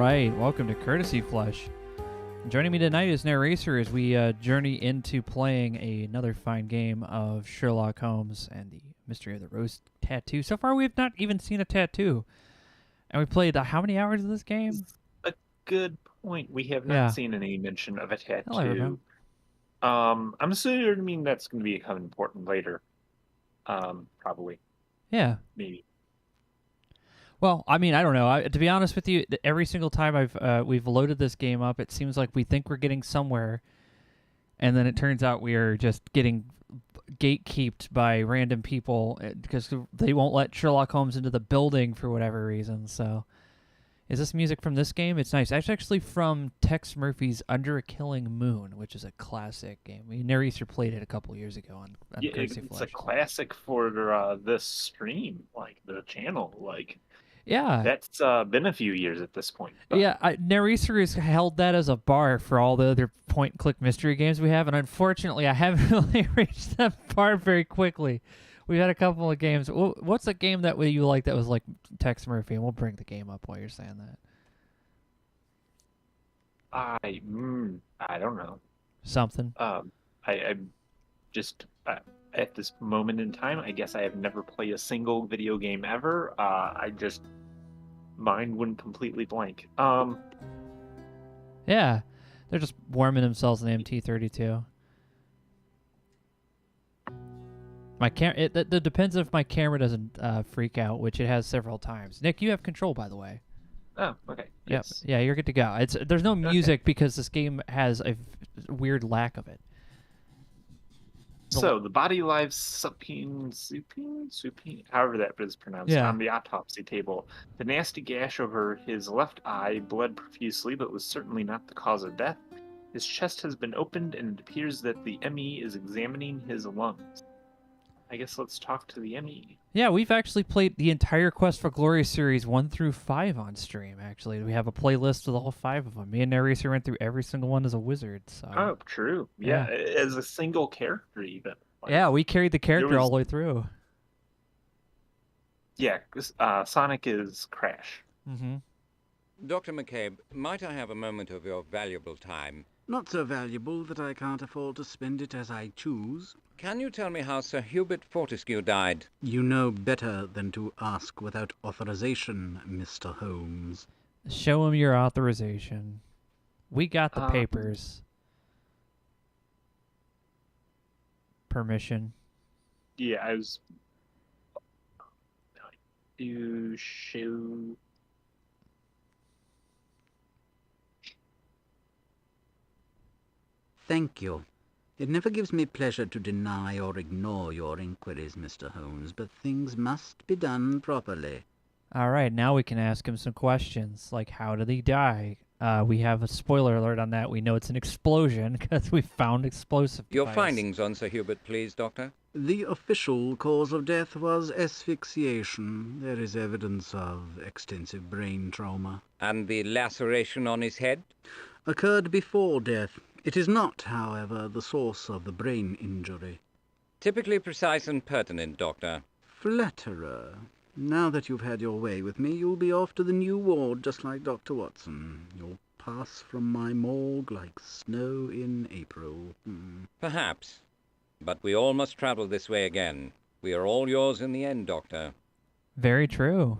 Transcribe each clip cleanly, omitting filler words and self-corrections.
right, welcome to Courtesy Flush. Joining me tonight is Naresar as we journey into playing another fine game of Sherlock Holmes and the Mystery of the Rose Tattoo. So far, we have not even seen a tattoo. And we played how many hours of this game? A good point. We have not seen any mention of a tattoo. I'm assuming that's going to become important later. Probably. Yeah. Maybe. Well, I mean, I don't know. To be honest with you, every single time we've loaded this game up, it seems like we think we're getting somewhere, and then it turns out we are just getting gatekeeped by random people because they won't let Sherlock Holmes into the building for whatever reason. So, is this music from this game? It's nice. It's actually from Tex Murphy's Under a Killing Moon, which is a classic game. Naresar played it a couple years ago on Courtesy It's Flush. a classic for this stream, like the channel, like. Yeah. That's been a few years at this point. But. Yeah, Naresar has held that as a bar for all the other point-and-click mystery games we have, and unfortunately, I haven't really reached that bar very quickly. We've had a couple of games. What's a game that you like that was like Tex Murphy? And we'll bring the game up while you're saying that. I don't know. Something. I'm just... at this moment in time, I guess I have never played a single video game ever. Mine went completely blank. Yeah, they're just warming themselves in the MT-32. My it depends if my camera doesn't freak out, which it has several times. Nick, you have control, by the way. Oh, okay. Yes. Yeah, you're good to go. There's no music because this game has a weird lack of it. So the body lies supine, however that is pronounced, on the autopsy table. The nasty gash over his left eye bled profusely, but was certainly not the cause of death. His chest has been opened, and it appears that the ME is examining his lungs. I guess let's talk to the ME. Yeah, we've actually played the entire Quest for Glory series 1 through 5 on stream, actually. We have a playlist with all 5 of them. Me and Naresar went through every single one as a wizard. So. Oh, true. Yeah, as a single character, even. Yeah, we carried the character all the way through. Yeah, Sonic is Crash. Mm-hmm. Dr. McCabe, might I have a moment of your valuable time? Not so valuable that I can't afford to spend it as I choose. Can you tell me how Sir Hubert Fortescue died? You know better than to ask without authorization, Mr. Holmes. Show him your authorization. We got the papers. Permission. Yeah, I was... You show... Thank you. It never gives me pleasure to deny or ignore your inquiries, Mr. Holmes, but things must be done properly. All right, now we can ask him some questions, like how did he die? We have a spoiler alert on that. We know it's an explosion because we found explosive Your device. findings on Sir Hubert, please, Doctor. The official cause of death was asphyxiation. There is evidence of extensive brain trauma. And the laceration on his head? Occurred before death. It is not, however, the source of the brain injury. Typically precise and pertinent, Doctor. Flatterer. Now that you've had your way with me, you'll be off to the new ward just like Dr. Watson. You'll pass from my morgue like snow in April. Perhaps. But we all must travel this way again. We are all yours in the end, Doctor. Very true.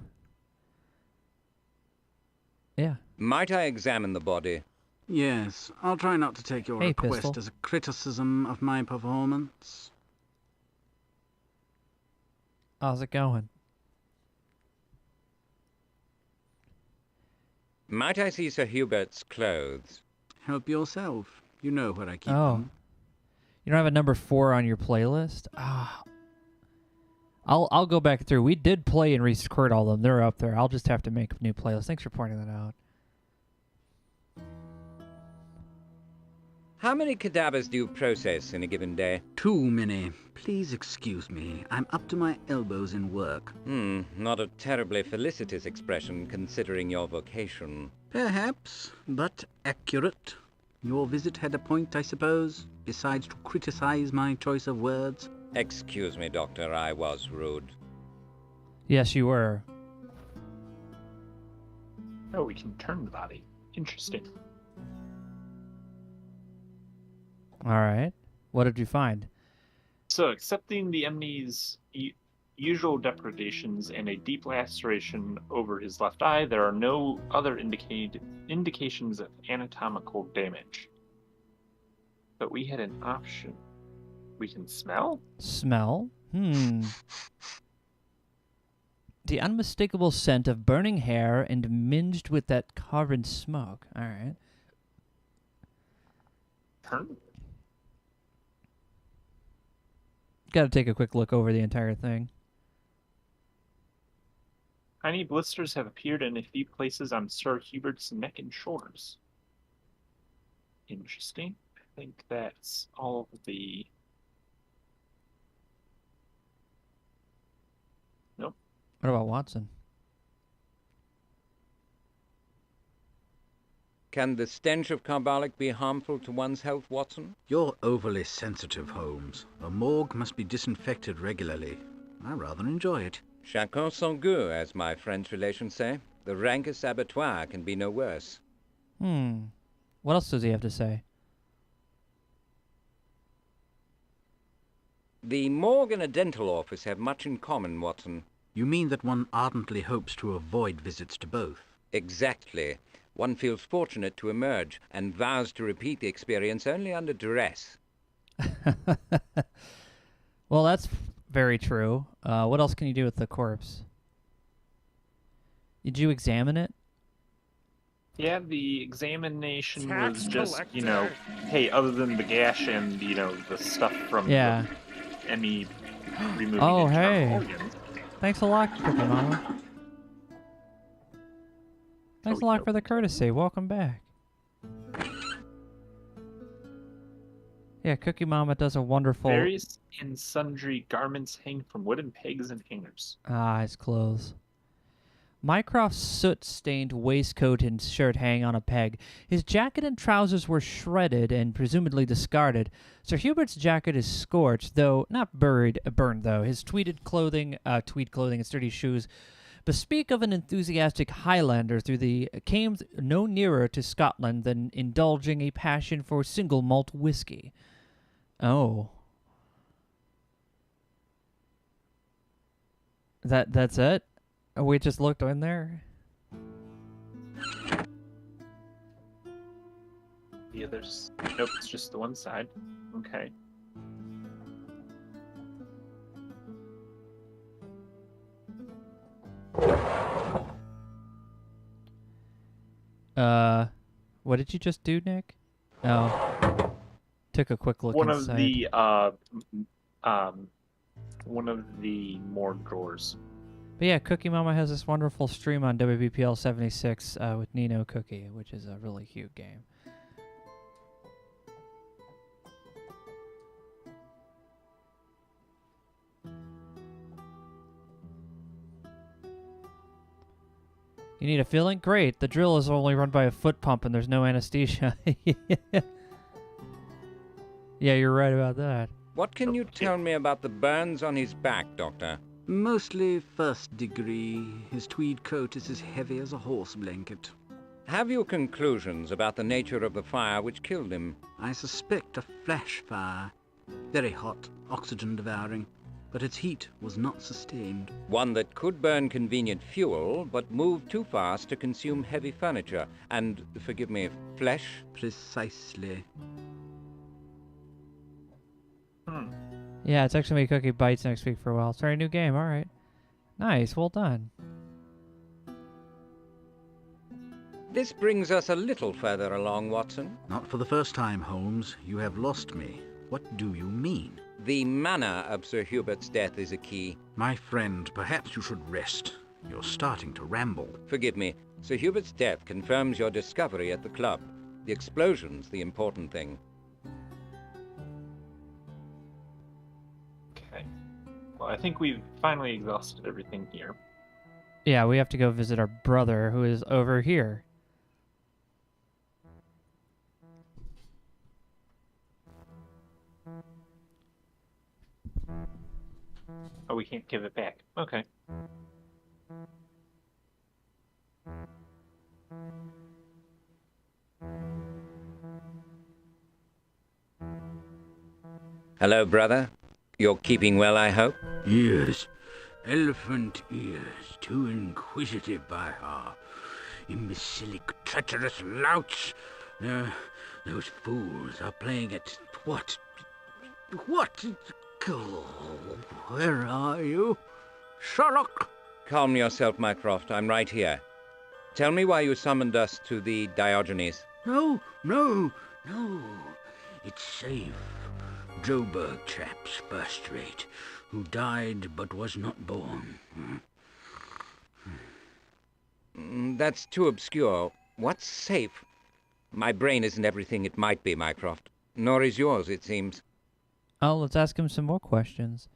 Yeah. Might I examine the body? Yes. I'll try not to take your request as a criticism of my performance. How's it going? Might I see Sir Hubert's clothes? Help yourself. You know where I keep them. You don't have a number 4 on your playlist? I'll go back through. We did play and record all of them. They're up there. I'll just have to make a new playlist. Thanks for pointing that out. How many cadavers do you process in a given day? Too many. Please excuse me. I'm up to my elbows in work. Not a terribly felicitous expression considering your vocation. Perhaps, but accurate. Your visit had a point, I suppose, besides to criticize my choice of words? Excuse me, Doctor, I was rude. Yes, you were. Oh, we can turn the body. Interesting. All right. What did you find? So, accepting the Emney's usual depredations and a deep laceration over his left eye, there are no other indications of anatomical damage. But we had an option. We can smell? Smell? The unmistakable scent of burning hair and minged with that carbon smoke. All right. Turn? Got to take a quick look over the entire thing. Tiny blisters have appeared in a few places on Sir Hubert's neck and shoulders. Interesting. I think that's all of the... Nope. What about Watson? Can the stench of carbolic be harmful to one's health, Watson? You're overly sensitive, Holmes. A morgue must be disinfected regularly. I rather enjoy it. Chacun son goût, as my French relations say. The rankest abattoir can be no worse. What else does he have to say? The morgue and a dental office have much in common, Watson. You mean that one ardently hopes to avoid visits to both? Exactly. One feels fortunate to emerge and vows to repeat the experience only under duress. Well, that's very true. What else can you do with the corpse? Did you examine it? Yeah, the examination was just, hey, other than the gash and, the stuff from Yeah. any removing Oh, internal hey. organs. Thanks a lot, Cookie Mama. Thanks a lot for the courtesy. Welcome back. Yeah, Cookie Mama does a wonderful... Various and sundry garments hang from wooden pegs and hangers. Ah, his clothes. Mycroft's soot-stained waistcoat and shirt hang on a peg. His jacket and trousers were shredded and presumably discarded. Sir Hubert's jacket is scorched, though not burned though. His tweed clothing and sturdy shoes bespeak of an enthusiastic Highlander came no nearer to Scotland than indulging a passion for single malt whiskey. Oh. That's it? We just looked in there? The others... Nope, it's just the one side. Okay. What did you just do, Nick? Oh. Took a quick look inside. One of the morgue drawers. But yeah, Cookie Mama has this wonderful stream on WBPL 76 with Nino Cookie, which is a really cute game. You need a filling? Great. The drill is only run by a foot pump and there's no anesthesia. Yeah, you're right about that. What can you tell me about the burns on his back, Doctor? Mostly first degree. His tweed coat is as heavy as a horse blanket. Have you conclusions about the nature of the fire which killed him? I suspect a flash fire. Very hot, oxygen devouring, but its heat was not sustained. One that could burn convenient fuel, but move too fast to consume heavy furniture and, forgive me, flesh? Precisely. Yeah, it's actually Cookie Bites next week for a while. Sorry, new game. All right. Nice. Well done. This brings us a little further along, Watson. Not for the first time, Holmes. You have lost me. What do you mean? The manner of Sir Hubert's death is a key. My friend, perhaps you should rest. You're starting to ramble. Forgive me. Sir Hubert's death confirms your discovery at the club. The explosion's the important thing. Okay. Well, I think we've finally exhausted everything here. Yeah, we have to go visit our brother who is over here. Oh, we can't give it back. Okay. Hello, brother. You're keeping well, I hope? Yes, elephant ears, too inquisitive by her. Imbecilic, treacherous louts. Those fools are playing at what? What? Oh, where are you? Sherlock! Calm yourself, Mycroft. I'm right here. Tell me why you summoned us to the Diogenes. No. It's safe. Joburg chaps, first rate, who died but was not born. That's too obscure. What's safe? My brain isn't everything it might be, Mycroft. Nor is yours, it seems. Oh, let's ask him some more questions.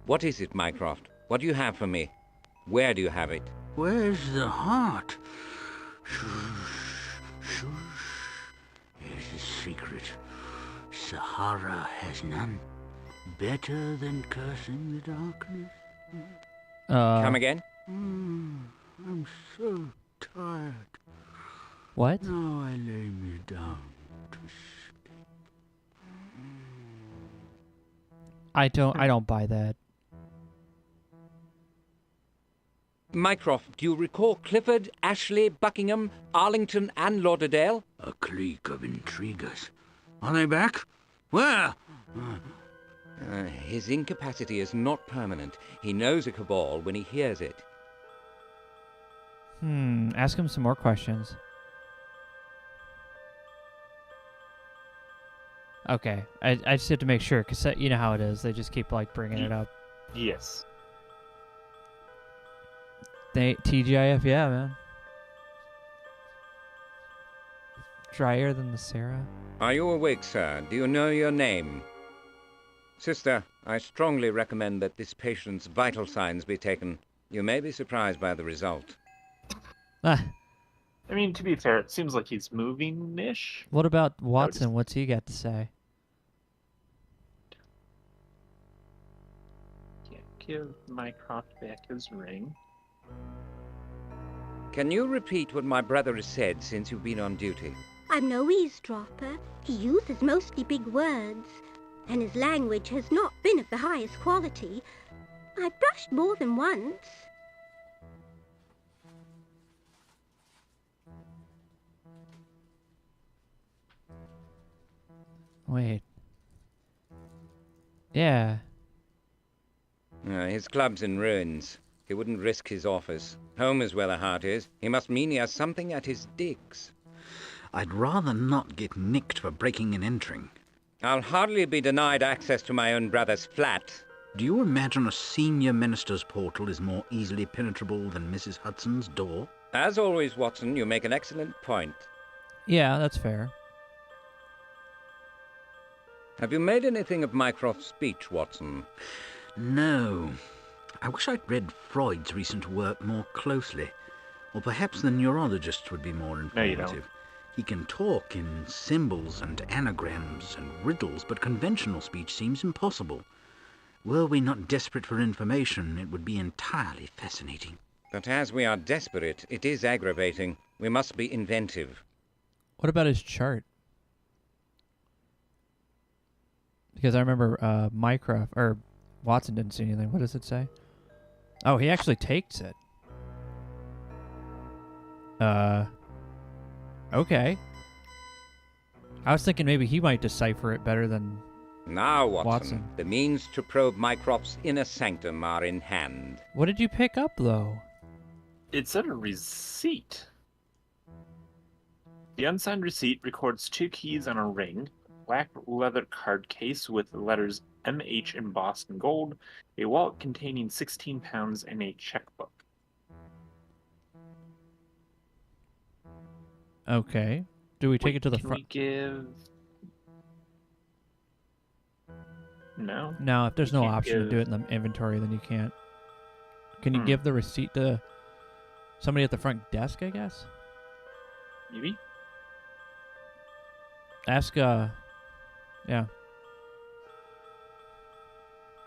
What is it, Mycroft? What do you have for me? Where do you have it? Where's the heart? Shush. Here's the secret. Sahara has none. Better than cursing the darkness. Come again? I'm so tired. What? Now I lay me down to sleep. I don't buy that. Mycroft, do you recall Clifford, Ashley, Buckingham, Arlington, and Lauderdale? A clique of intriguers. Are they back? Where? His incapacity is not permanent. He knows a cabal when he hears it. Ask him some more questions. Okay, I just have to make sure, because you know how it is. They just keep, like, bringing it up. Yes. TGIF, yeah, man. Drier than the Sarah. Are you awake, sir? Do you know your name? Sister, I strongly recommend that this patient's vital signs be taken. You may be surprised by the result. Ah, I mean, to be fair, it seems like he's moving-ish. what about Watson? What's he got to say? Can't give Mycroft back his ring. Can you repeat what my brother has said since you've been on duty? I'm no eavesdropper. He uses mostly big words, and his language has not been of the highest quality. I brushed more than once. Wait. Yeah. His club's in ruins. He wouldn't risk his office. Home is where the heart is. He must mean he has something at his digs. I'd rather not get nicked for breaking and entering. I'll hardly be denied access to my own brother's flat. Do you imagine a senior minister's portal is more easily penetrable than Mrs. Hudson's door? As always, Watson, you make an excellent point. Yeah, that's fair. Have you made anything of Mycroft's speech, Watson? No. I wish I'd read Freud's recent work more closely. Or perhaps the neurologists would be more No, you informative. don't. He can talk in symbols and anagrams and riddles, but conventional speech seems impossible. Were we not desperate for information, it would be entirely fascinating. But as we are desperate, it is aggravating. We must be inventive. What about his chart? Because I remember Mycroft, or Watson didn't see anything. What does it say? Oh, he actually takes it. Okay. I was thinking maybe he might decipher it better than... Now, Watson, Watson. the means to probe Mycroft's inner sanctum are in hand. What did you pick up, though? It said a receipt. The unsigned receipt records 2 keys on a ring, black leather card case with the letters MH embossed in gold, a wallet containing 16 pounds, and a checkbook. Okay. Do we take it to the Can front? we give... No? No, if there's no can't option to do it in the inventory, then you can't. Can you give the receipt to somebody at the front desk, I guess? Maybe? Ask, yeah.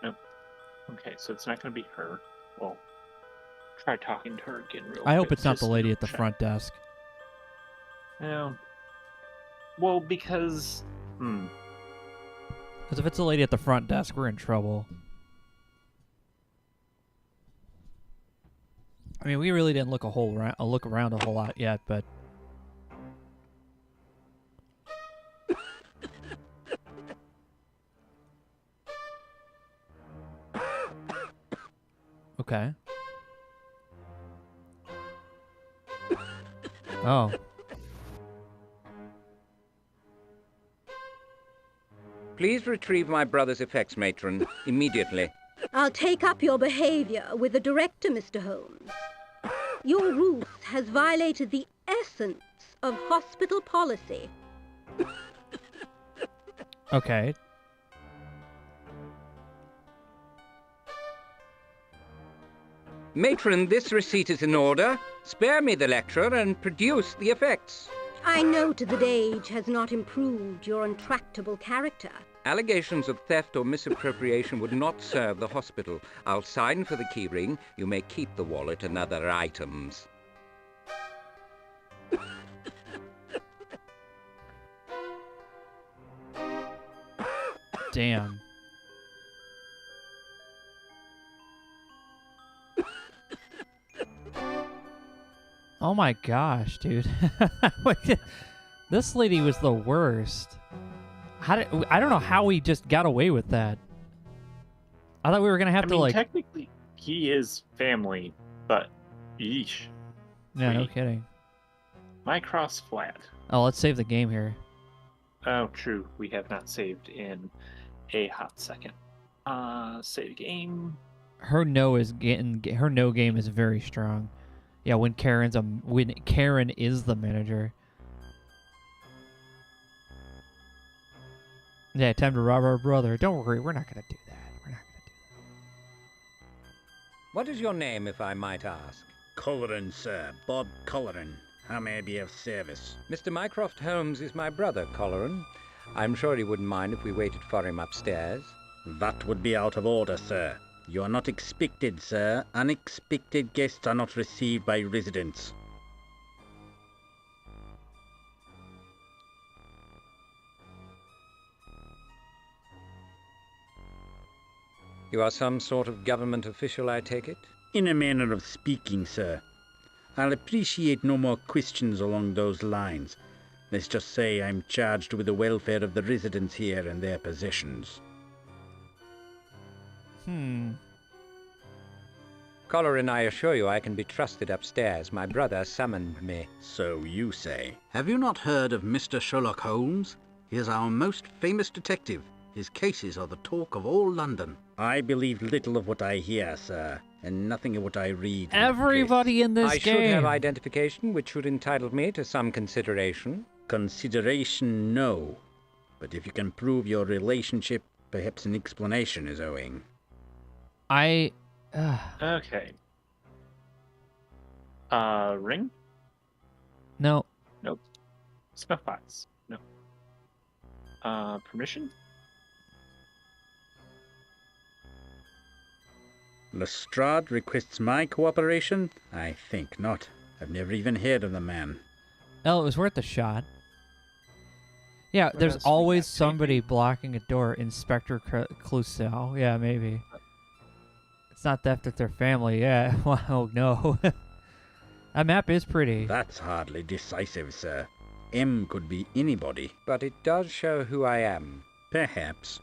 Nope. Okay, so it's not going to be her. Well, try talking to her again real I hope quick, it's not the just lady at the check. front desk. Yeah. Well, because... Because if it's a lady at the front desk, we're in trouble. I mean, we really didn't look around a whole lot yet, but okay. Oh. Please retrieve my brother's effects, matron, immediately. I'll take up your behavior with the director, Mr. Holmes. Your ruse has violated the essence of hospital policy. Okay. Matron, this receipt is in order. Spare me the lecture and produce the effects. I note that age has not improved your intractable character. Allegations of theft or misappropriation would not serve the hospital. I'll sign for the keyring. You may keep the wallet and other items. Damn. Oh my gosh, dude. This lady was the worst. I don't know how we just got away with that. I thought we were going to have to, like... technically, he is family, but yeesh. Yeah, no Wait. kidding. Mycroft's flat. Oh, let's save the game here. Oh, true. We have not saved in a hot second. Save game. Her no game is very strong. Yeah, when Karen is the manager. Yeah, time to rob our brother. Don't worry, we're not gonna do that. We're not gonna do What is your name, if I might ask? Colleran, sir. Bob Colleran. How may I be of service? Mr. Mycroft Holmes is my brother, Colleran. I'm sure he wouldn't mind if we waited for him upstairs. That would be out of order, sir. You are not expected, sir. Unexpected guests are not received by residents. You are some sort of government official, I take it? In a manner of speaking, sir. I'll appreciate no more questions along those lines. Let's just say I'm charged with the welfare of the residents here and their possessions. Colleran, I assure you I can be trusted upstairs. My brother summoned me. So you say. Have you not heard of Mr. Sherlock Holmes? He is our most famous detective. His cases are the talk of all London. I believe little of what I hear, sir, and nothing of what I read. Everybody in this I game. should have identification, which should entitle me to some consideration. Consideration, no. But if you can prove your relationship, perhaps an explanation is owing. Okay. Ring? No. Nope. Snuff box? No. Permission? Lestrade requests my cooperation? I think not. I've never even heard of the man. Oh, it was worth a shot. Yeah, What there's else we always got? somebody blocking a door. Inspector Clouseau. Yeah, maybe. It's not theft if they're family. Yeah. Wow, no. That map is pretty. That's hardly decisive, sir. M could be anybody. But it does show who I am. Perhaps.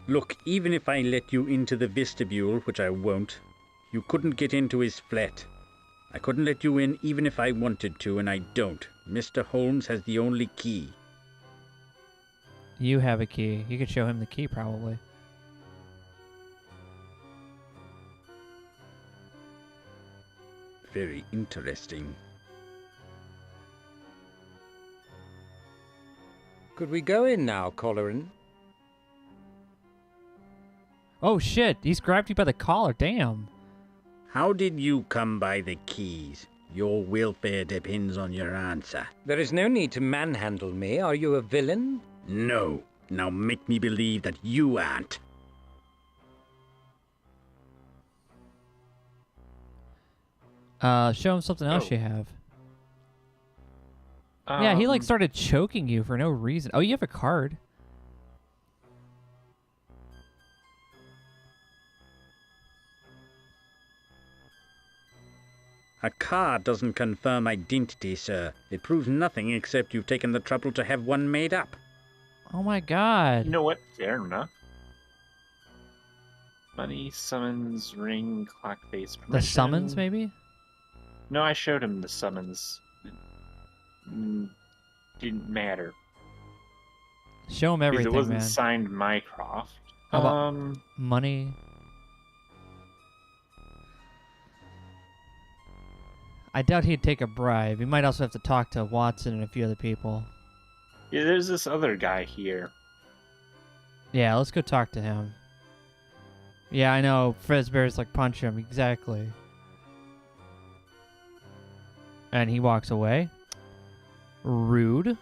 Look, even if I let you into the vestibule, which I won't, you couldn't get into his flat. I couldn't let you in even if I wanted to, and I don't. Mr. Holmes has the only key. You have a key. You could show him the key, probably. Very interesting. Could we go in now, Colleran? Oh, shit. He's grabbed you by the collar. Damn. How did you come by the keys? Your welfare depends on your answer. There is no need to manhandle me. Are you a villain? No. Now make me believe that you aren't. Show him something else Oh. you have. Yeah, he like started choking you for no reason. Oh, you have a card. A card doesn't confirm identity, sir. It proves nothing except you've taken the trouble to have one made up. Oh my god. You know what? Fair enough. Money, summons, ring, clock face, permission. The summons, maybe? No, I showed him the summons. Didn't matter. Show him Because everything, it wasn't man. signed Mycroft. How about money? I doubt he'd take a bribe. He might also have to talk to Watson and a few other people. Yeah, there's this other guy here. Yeah, let's go talk to him. Yeah, I know. Fazbear's like, punch him. Exactly. And he walks away. Rude.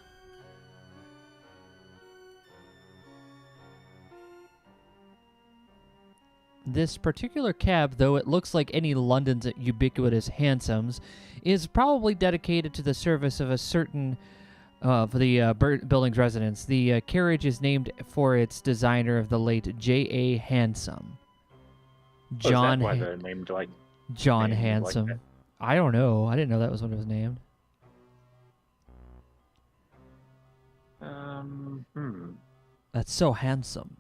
This particular cab, though it looks like any London's ubiquitous hansoms, is probably dedicated to the service of a certain for the building's residents. The carriage is named for its designer of the late J.A. Hansom. John. Is that why they're named like John named like Hansom. that? I don't know. I didn't know that was what it was named. That's so handsome.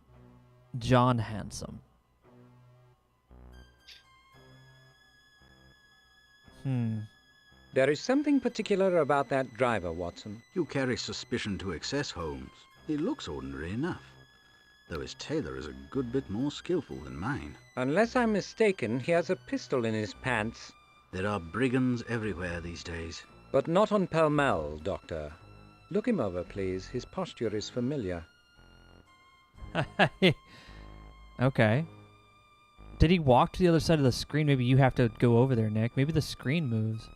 John Hansom. There is something particular about that driver, Watson. You carry suspicion to excess, Holmes. He looks ordinary enough, though his tailor is a good bit more skillful than mine. Unless I'm mistaken, he has a pistol in his pants. There are brigands everywhere these days. But not on Pall Mall, Doctor. Look him over, please. His posture is familiar. Okay. Did he walk to the other side of the screen? Maybe you have to go over there, Nick. Maybe the screen moves.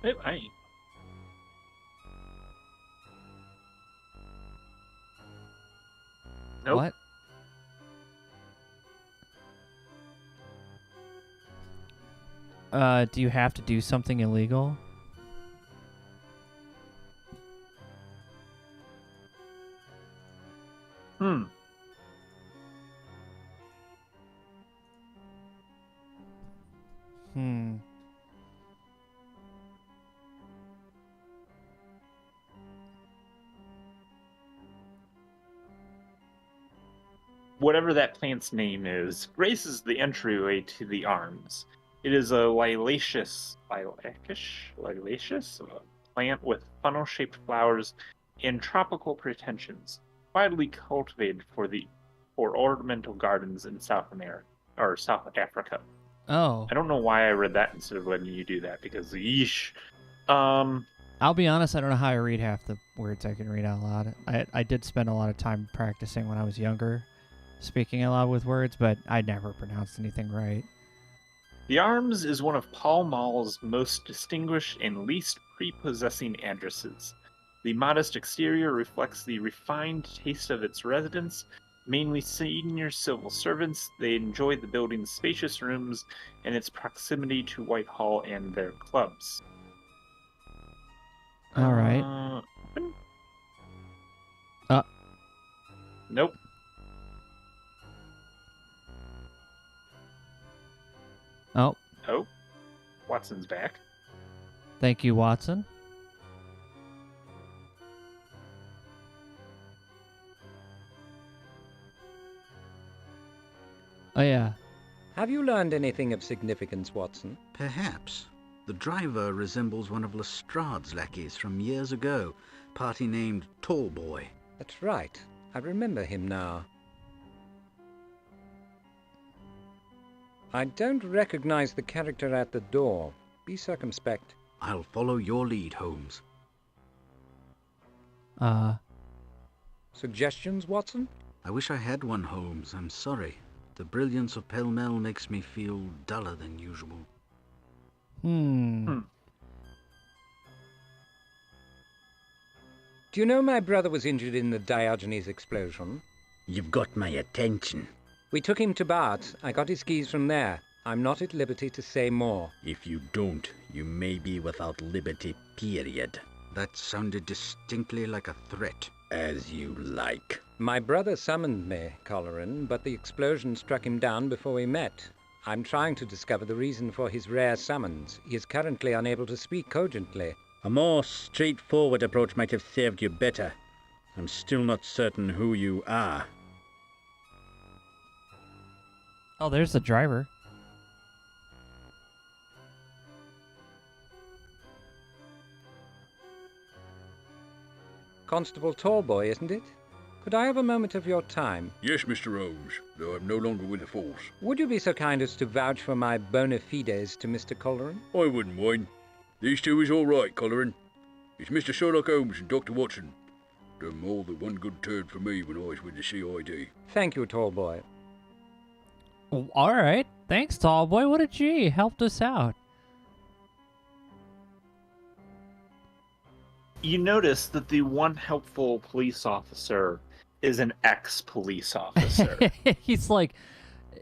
It might. Nope. What? Do you have to do something illegal? Whatever that plant's name is, graces the entryway to the arms. It is a lilaceous plant with funnel-shaped flowers and tropical pretensions, widely cultivated for ornamental gardens in South America or South Africa. Oh. I don't know why I read that instead of letting you do that because yeesh. I'll be honest, I don't know how I read half the words I can read out loud. I did spend a lot of time practicing when I was younger, speaking out loud with words, but I never pronounced anything right. The Arms is one of Pall Mall's most distinguished and least prepossessing addresses. The modest exterior reflects the refined taste of its residents, mainly senior civil servants. They enjoy the building's spacious rooms and its proximity to Whitehall and their clubs. All right. Nope. Oh. Oh. Watson's back. Thank you, Watson. Oh, yeah. Have you learned anything of significance, Watson? Perhaps. The driver resembles one of Lestrade's lackeys from years ago, party named Tallboy. That's right. I remember him now. I don't recognize the character at the door. Be circumspect. I'll follow your lead, Holmes. Suggestions, Watson? I wish I had one, Holmes. I'm sorry. The brilliance of Pall Mall makes me feel duller than usual. Do you know my brother was injured in the Diogenes explosion? You've got my attention. We took him to Bart. I got his keys from there. I'm not at liberty to say more. If you don't, you may be without liberty, period. That sounded distinctly like a threat. As you like. My brother summoned me, Colleran, but the explosion struck him down before we met. I'm trying to discover the reason for his rare summons. He is currently unable to speak cogently. A more straightforward approach might have served you better. I'm still not certain who you are. Oh, there's the driver. Constable Tallboy, isn't it? Could I have a moment of your time? Yes, Mr. Holmes, though I'm no longer with the force. Would you be so kind as to vouch for my bona fides to Mr. Colleran? I wouldn't mind. These two is all right, Colleran. It's Mr. Sherlock Holmes and Dr. Watson. Done more than one good turn for me when I was with the CID. Thank you, Tallboy. Well, all right. Thanks, tall boy. What a G. Helped us out. You notice that the one helpful police officer is an ex-police officer. He's like,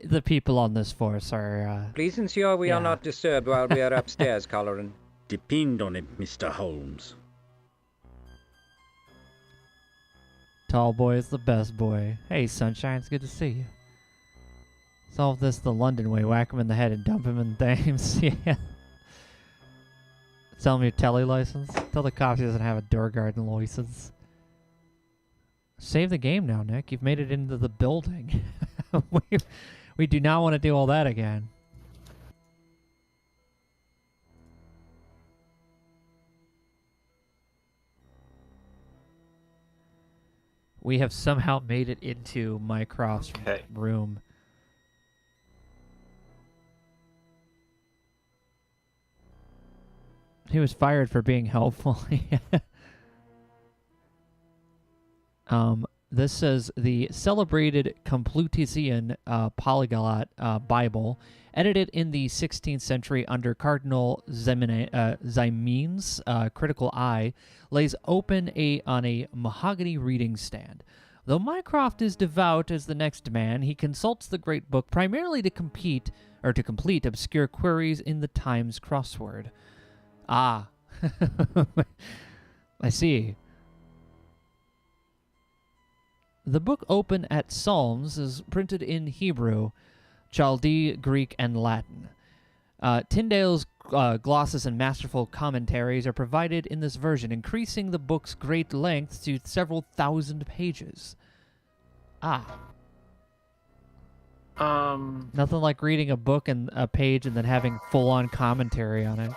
the people on this force are... Please ensure we are not disturbed while we are upstairs, Colleran. Depend on it, Mr. Holmes. Tall boy is the best boy. Hey, Sunshine, it's good to see you. Solve this the London way. Whack him in the head and dump him in Thames. Yeah. Tell him your telly license. Tell the cops he doesn't have a door guard license. Save the game now, Nick. You've made it into the building. we do not want to do all that again. We have somehow made it into Mycroft's room. He was fired for being helpful. This says the celebrated Complutensian polyglot Bible, edited in the 16th century under Cardinal Ximenes' critical eye, lays open on a mahogany reading stand. Though Mycroft is devout as the next man, he consults the great book primarily to complete obscure queries in the Times crossword. Ah, I see. The book open at Psalms is printed in Hebrew, Chaldee, Greek, and Latin. Tyndale's glosses and masterful commentaries are provided in this version, increasing the book's great length to several thousand pages. Nothing like reading a book and a page and then having full-on commentary on it.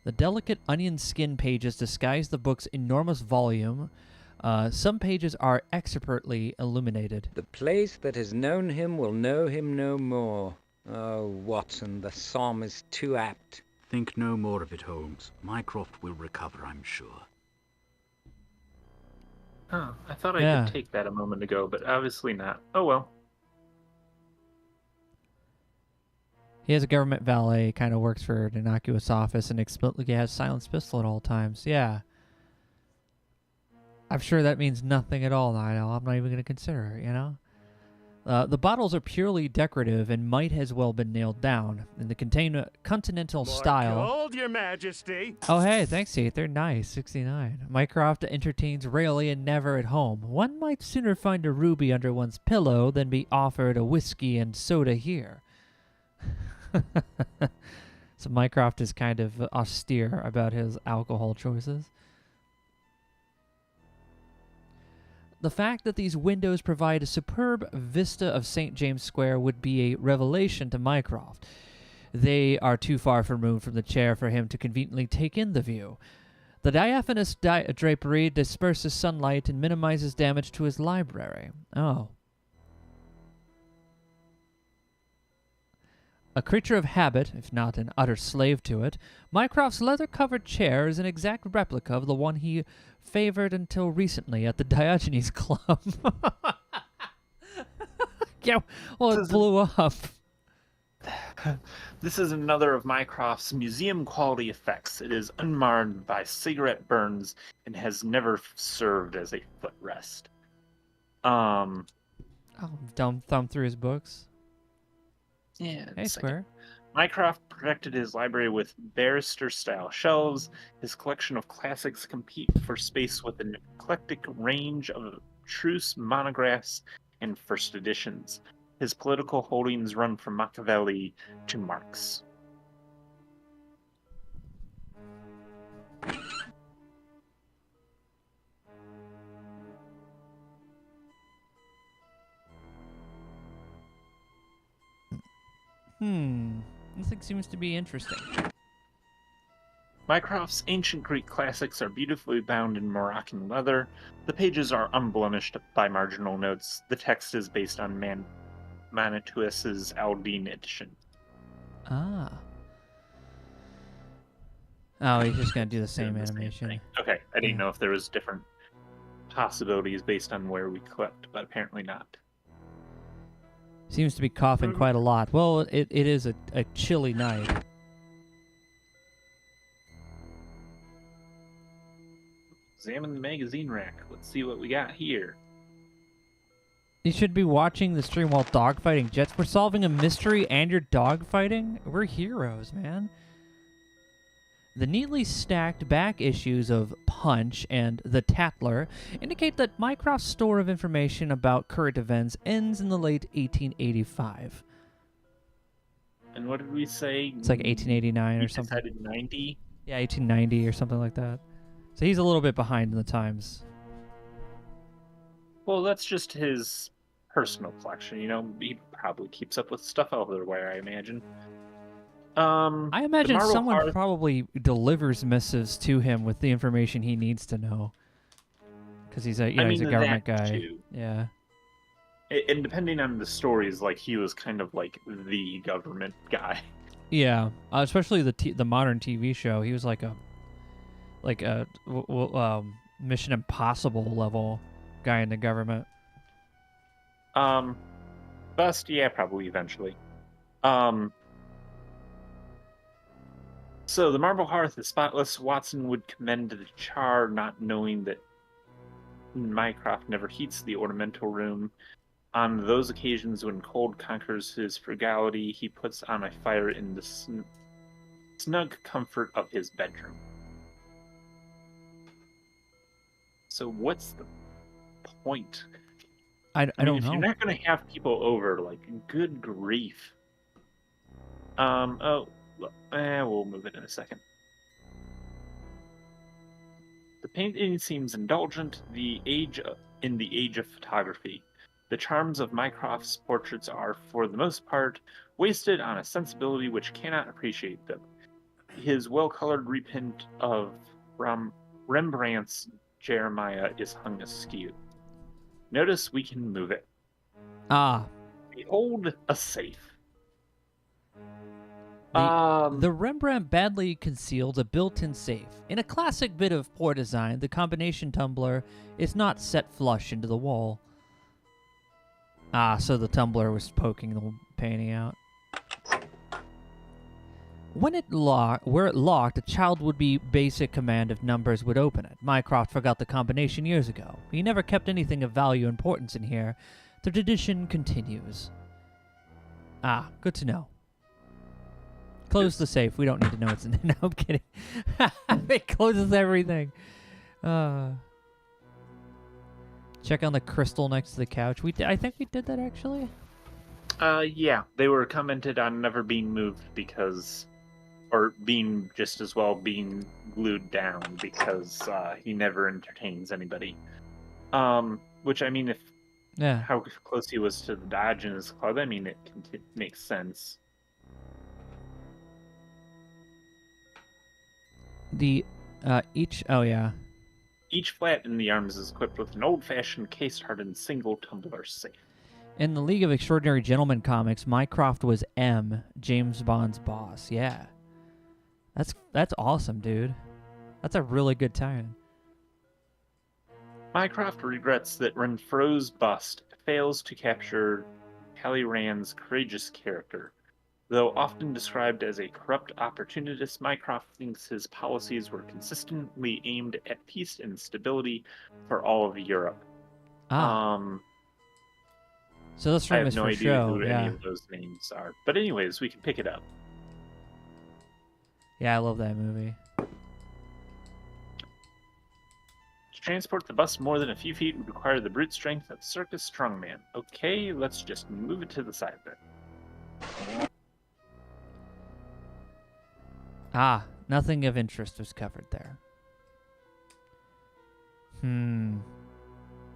The delicate onion skin pages disguise the book's enormous volume. Some pages are expertly illuminated. The place that has known him will know him no more. Oh, Watson, the psalm is too apt. Think no more of it, Holmes. Mycroft will recover, I'm sure. Oh, I thought I could take that a moment ago, but obviously not. Oh well. He has a government valet, kind of works for an innocuous office, and explicitly has silenced pistol at all times. Yeah. I'm sure that means nothing at all, Nigel. I'm not even going to consider it, you know? The bottles are purely decorative and might as well been nailed down. In the continental style... Cold, Your Majesty! Oh, hey, thanks, Heath. They're nice. 69. Mycroft entertains rarely and never at home. One might sooner find a ruby under one's pillow than be offered a whiskey and soda here. So Mycroft is kind of austere about his alcohol choices. The fact that these windows provide a superb vista of St. James Square would be a revelation to Mycroft. They are too far removed from the chair for him to conveniently take in the view. The diaphanous drapery disperses sunlight and minimizes damage to his library. Oh. A creature of habit, if not an utter slave to it, Mycroft's leather-covered chair is an exact replica of the one he favored until recently at the Diogenes Club. Yeah, well, it blew up. This is another of Mycroft's museum-quality effects. It is unmarred by cigarette burns and has never served as a footrest. Oh, dumb thumb through his books. Yeah. Hey, Square. Mycroft protected his library with barrister-style shelves. His collection of classics compete for space with an eclectic range of truce monographs and first editions. His political holdings run from Machiavelli to Marx. This thing seems to be interesting. Mycroft's ancient Greek classics are beautifully bound in Moroccan leather. The pages are unblemished by marginal notes. The text is based on Manituus's Aldine edition. Ah. Oh, he's just gonna do the same Doing the animation. thing. Okay, I didn't Yeah. know if there was different possibilities based on where we clicked, but apparently not. Seems to be coughing quite a lot. Well, it is a chilly night. Examine the magazine rack. Let's see what we got here. You should be watching the stream while dogfighting jets. We're solving a mystery and you're dogfighting? We're heroes, man. The neatly stacked back issues of Punch and The Tatler indicate that Mycroft's store of information about current events ends in the late 1885. And what did we say? It's like 1889 We or something. decided 90. Yeah, 1890 or something like that. So he's a little bit behind in the times. Well, that's just his personal collection. You know, he probably keeps up with stuff elsewhere, I imagine. I imagine Marble someone Hearth- probably delivers missives to him with the information he needs to know. Because he's a, he's a government that guy. too. Yeah. And depending on the stories, like he was kind of like the government guy. Yeah, especially the modern TV show. He was like a Mission Impossible level guy in the government. Bust, yeah, probably eventually. So the marble hearth is spotless. Watson would commend the char, not knowing that Mycroft never heats the ornamental room. On those occasions when cold conquers his frugality, he puts on a fire in the snug comfort of his bedroom. So what's the point? I don't if know. you're not going to have people over, like, good grief. We'll move it in a second. The painting seems indulgent. In the age of photography. The charms of Mycroft's portraits are, for the most part, wasted on a sensibility which cannot appreciate them. His well-colored reprint of Rembrandt's Jeremiah is hung askew. Notice we can move it. Ah. Behold a safe. The Rembrandt badly conceals a built-in safe. In a classic bit of poor design, the combination tumbler is not set flush into the wall. Ah, so the tumbler was poking the painting out. Were it locked, a child would-be basic command of numbers would open it. Mycroft forgot the combination years ago. He never kept anything of value or importance in here. The tradition continues. Ah, good to know. Close the safe. We don't need to know what's in there. No, I'm kidding. It closes everything. Check on the crystal next to the couch. I think we did that, actually. Yeah. They were commented on never being moved because... Or being just as well being glued down because he never entertains anybody. Which, I mean, how close he was to the Dodge in his club, I mean, it makes sense. Each flat in the arms is equipped with an old-fashioned case-hardened single tumbler safe. In the League of Extraordinary Gentlemen comics, Mycroft was M, James Bond's boss. Yeah. That's awesome, dude. That's a really good tie-in. Mycroft regrets that Renfro's bust fails to capture Talleyrand's courageous character. Though often described as a corrupt opportunist, Mycroft thinks his policies were consistently aimed at peace and stability for all of Europe. So this I room have is no for idea show. who Yeah. any of those names are. But anyways, we can pick it up. Yeah, I love that movie. To transport the bus more than a few feet would require the brute strength of circus strongman. Okay, let's just move it to the side then. Ah, nothing of interest was covered there.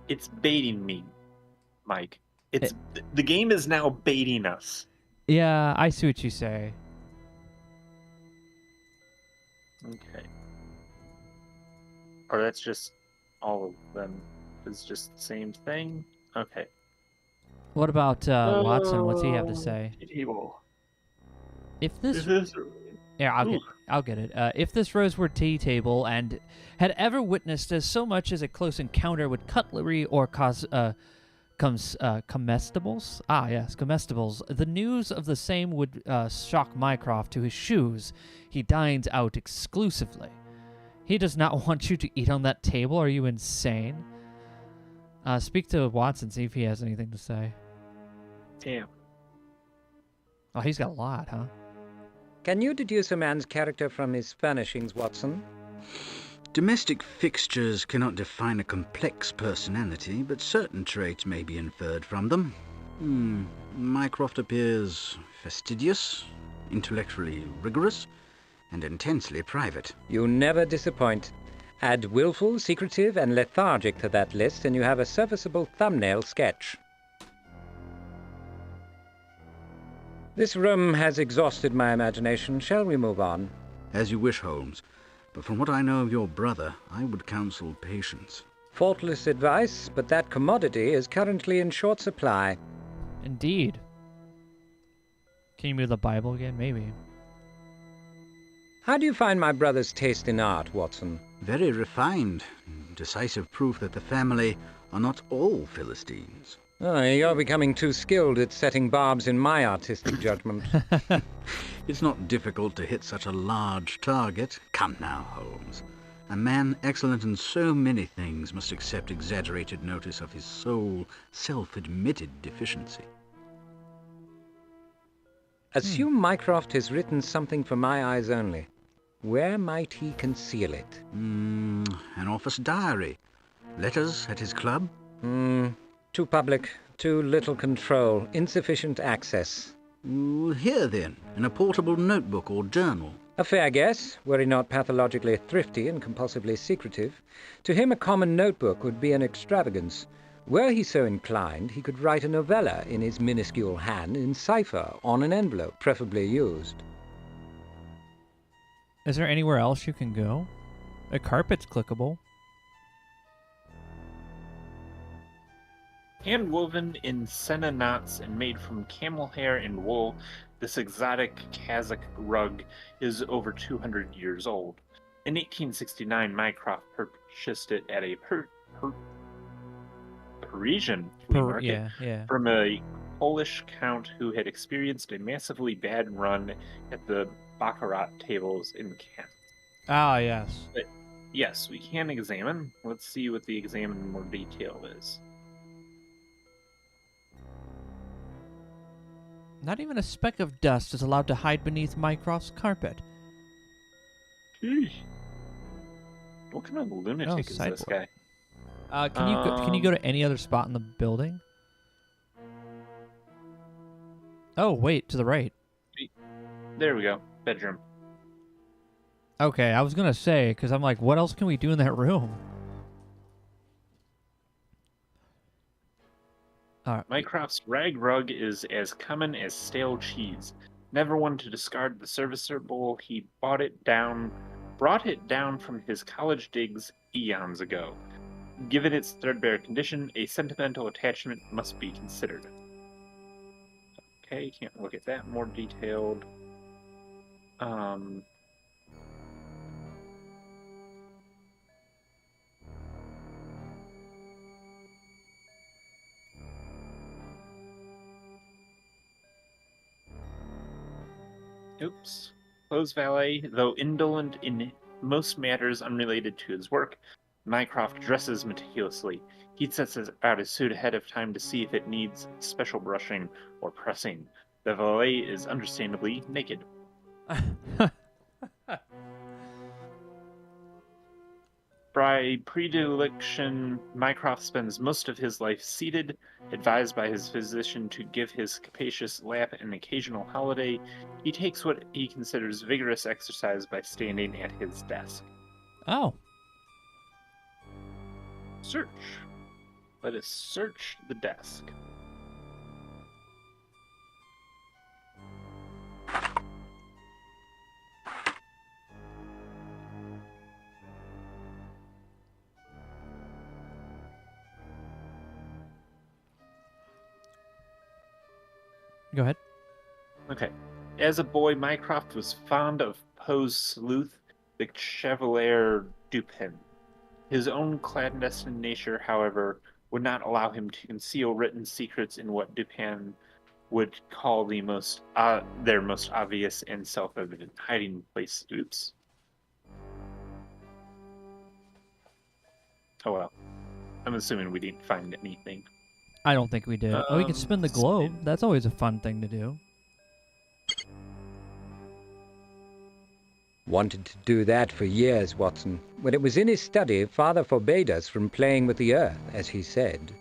It's baiting me, Mike. The game is now baiting us. Yeah, I see what you say. Okay. Or that's just all of them. It's just the same thing? Okay. What about Watson? What's he have to say? Table. If this... Is this... Yeah, Ooh. I'll get it. If this rose were tea table and had ever witnessed as so much as a close encounter with cutlery or comestibles? Ah, yes, comestibles. The news of the same would shock Mycroft to his shoes. He dines out exclusively. He does not want you to eat on that table. Are you insane? Speak to Watson, see if he has anything to say. Damn. Oh, he's got a lot, huh? Can you deduce a man's character from his furnishings, Watson? Domestic fixtures cannot define a complex personality, but certain traits may be inferred from them. Mycroft appears fastidious, intellectually rigorous, and intensely private. You never disappoint. Add willful, secretive, and lethargic to that list, and you have a serviceable thumbnail sketch. This room has exhausted my imagination. Shall we move on? As you wish, Holmes. But from what I know of your brother, I would counsel patience. Faultless advice, but that commodity is currently in short supply. Indeed. Can you move the Bible again? Maybe. How do you find my brother's taste in art, Watson? Very refined. Decisive proof that the family are not all Philistines. Oh, you're becoming too skilled at setting barbs in my artistic judgment. It's not difficult to hit such a large target. Come now, Holmes. A man excellent in so many things must accept exaggerated notice of his sole self-admitted deficiency. Assume Mycroft has written something for my eyes only. Where might he conceal it? An office diary. Letters at his club? Too public, too little control, insufficient access. Here then, in a portable notebook or journal. A fair guess, were he not pathologically thrifty and compulsively secretive. To him a common notebook would be an extravagance. Were he so inclined, he could write a novella in his minuscule hand in cipher on an envelope, preferably used. Is there anywhere else you can go? A carpet's clickable. Hand-woven in senna knots and made from camel hair and wool, this exotic Kazakh rug is over 200 years old. In 1869, Mycroft purchased it at a Parisian flea market from a Polish count who had experienced a massively bad run at the baccarat tables in Cannes. Ah, yes. But yes, we can examine. Let's see what the examine in more detail is. Not even a speck of dust is allowed to hide beneath Mycroft's carpet. Sheesh. What kind of lunatic is this guy? Can you go to any other spot in the building? Oh, wait, to the right. There we go. Bedroom. Okay, I was gonna say, because I'm like, what else can we do in that room? Mycroft's rag rug is as common as stale cheese. Never one to discard the serviceable, he brought it down from his college digs eons ago. Given its threadbare condition, a sentimental attachment must be considered. Okay, can't look at that more detailed. Oops. Clothes valet, though indolent in most matters unrelated to his work, Mycroft dresses meticulously. He sets out his suit ahead of time to see if it needs special brushing or pressing. The valet is understandably naked. By predilection, Mycroft spends most of his life seated, advised by his physician to give his capacious lap an occasional holiday. He takes what he considers vigorous exercise by standing at his desk. Oh. Search. Let us search the desk. Go ahead. Okay. As a boy, Mycroft was fond of Poe's sleuth, the Chevalier Dupin. His own clandestine nature, however, would not allow him to conceal written secrets in what Dupin would call their most obvious and self-evident hiding place. Oops. Oh well. I'm assuming we didn't find anything. I don't think we did. We can spin the globe. spin. That's always a fun thing to do. Wanted to do that for years, Watson. When it was in his study, Father forbade us from playing with the earth, as he said.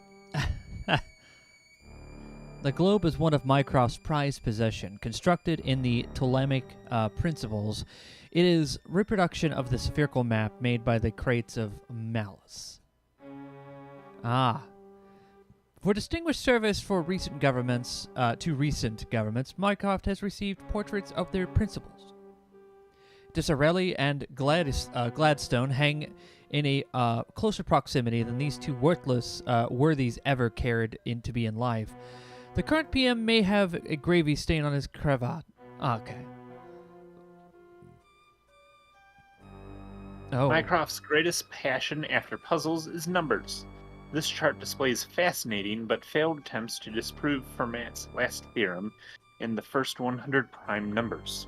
The globe is one of Mycroft's prized possession. Constructed in the Ptolemaic principles, it is reproduction of the spherical map made by the Crates of Malice. Ah. For distinguished service to recent governments, Mycroft has received portraits of their principals. Disraeli and Gladstone hang in a closer proximity than these two worthless worthies ever cared to be in life. The current PM may have a gravy stain on his cravat. Okay. Oh. Mycroft's greatest passion after puzzles is numbers. This chart displays fascinating but failed attempts to disprove Fermat's last theorem in the first 100 prime numbers.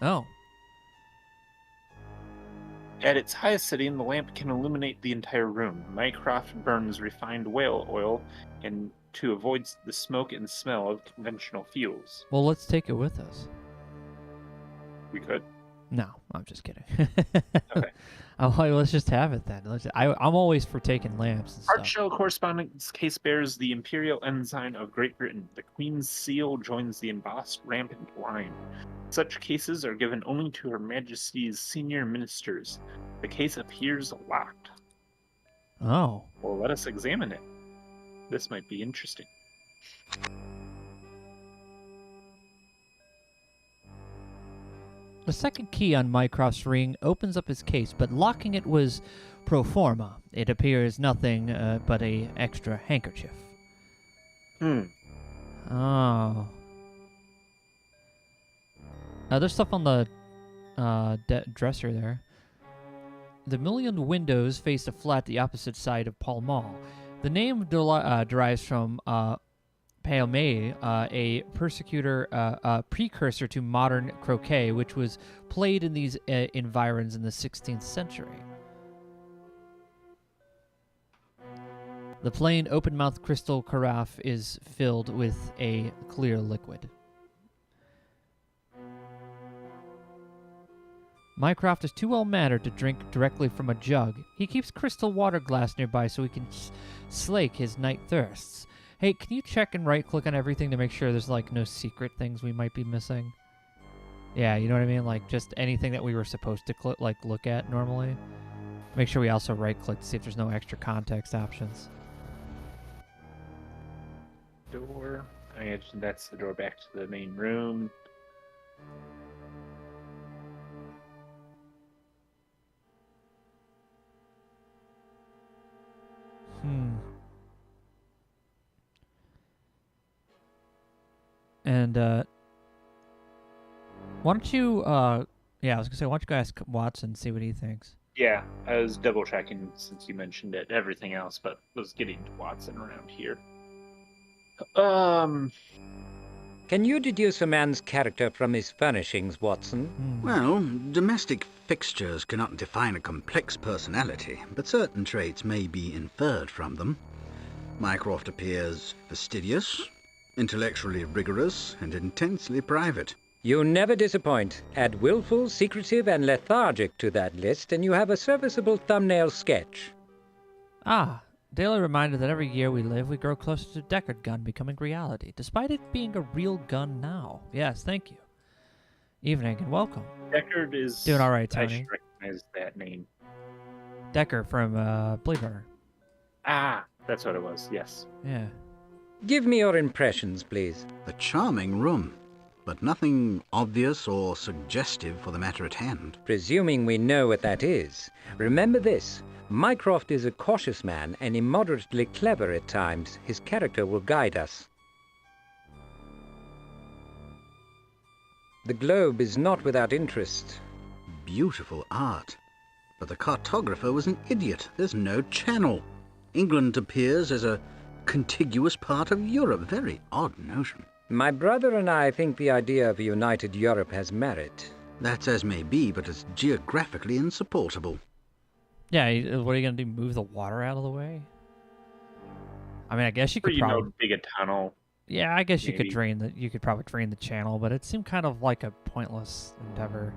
Oh. At its highest setting, the lamp can illuminate the entire room. Mycroft burns refined whale oil and to avoid the smoke and smell of conventional fuels. Well, let's take it with us. We could. No, I'm just kidding. Okay. I'm like, let's just have it then. I'm always for taking lamps and Art stuff. Shell correspondence case bears the imperial ensign of Great Britain. The Queen's seal joins the embossed rampant line. Such cases are given only to Her Majesty's senior ministers. The case appears locked. Oh. Well, let us examine it. This might be interesting. The second key on Mycroft's ring opens up his case, but locking it was pro forma. It appears nothing but a extra handkerchief. Oh. There's stuff on the dresser there. The mullioned windows face a flat the opposite side of Pall Mall. The name derives from Paomé, a precursor to modern croquet, which was played in these environs in the 16th century. The plain, open-mouthed crystal carafe is filled with a clear liquid. Mycroft is too well-mannered to drink directly from a jug. He keeps crystal water glass nearby so he can slake his night thirsts. Hey, can you check and right-click on everything to make sure there's, like, no secret things we might be missing? Yeah, you know what I mean? Like, just anything that we were supposed to, look at normally. Make sure we also right-click to see if there's no extra context options. Door. I imagine that's the door back to the main room. And, why don't you, yeah, I was gonna say, why don't you guys ask Watson, see what he thinks? Yeah, I was double checking since you mentioned it, everything else, but was getting to Watson around here. Can you deduce a man's character from his furnishings, Watson? Well, domestic fixtures cannot define a complex personality, but certain traits may be inferred from them. Mycroft appears fastidious, intellectually rigorous, and intensely private. You never disappoint. Add willful, secretive, and lethargic to that list, and you have a serviceable thumbnail sketch. Ah, daily reminder that every year we live, we grow closer to Deckard gun becoming reality, despite it being a real gun now. Yes, thank you. Evening and welcome. Deckard is Doing all right, I Tony. should recognize that name. Decker from Blade Runner. Ah, that's what it was. Yes. Yeah. Give me your impressions, please. A charming room, but nothing obvious or suggestive for the matter at hand. Presuming we know what that is, remember this. Mycroft is a cautious man and immoderately clever at times. His character will guide us. The globe is not without interest. Beautiful art. But the cartographer was an idiot. There's no channel. England appears as a contiguous part of Europe. Very odd notion. My brother and I think the idea of a united Europe has merit. That's as may be, but it's geographically insupportable. Yeah, what are you going to do, move the water out of the way? I mean, I guess you Or, could probably... dig a tunnel. Yeah, I guess you could maybe. you could probably drain the channel, but it seemed kind of like a pointless endeavor.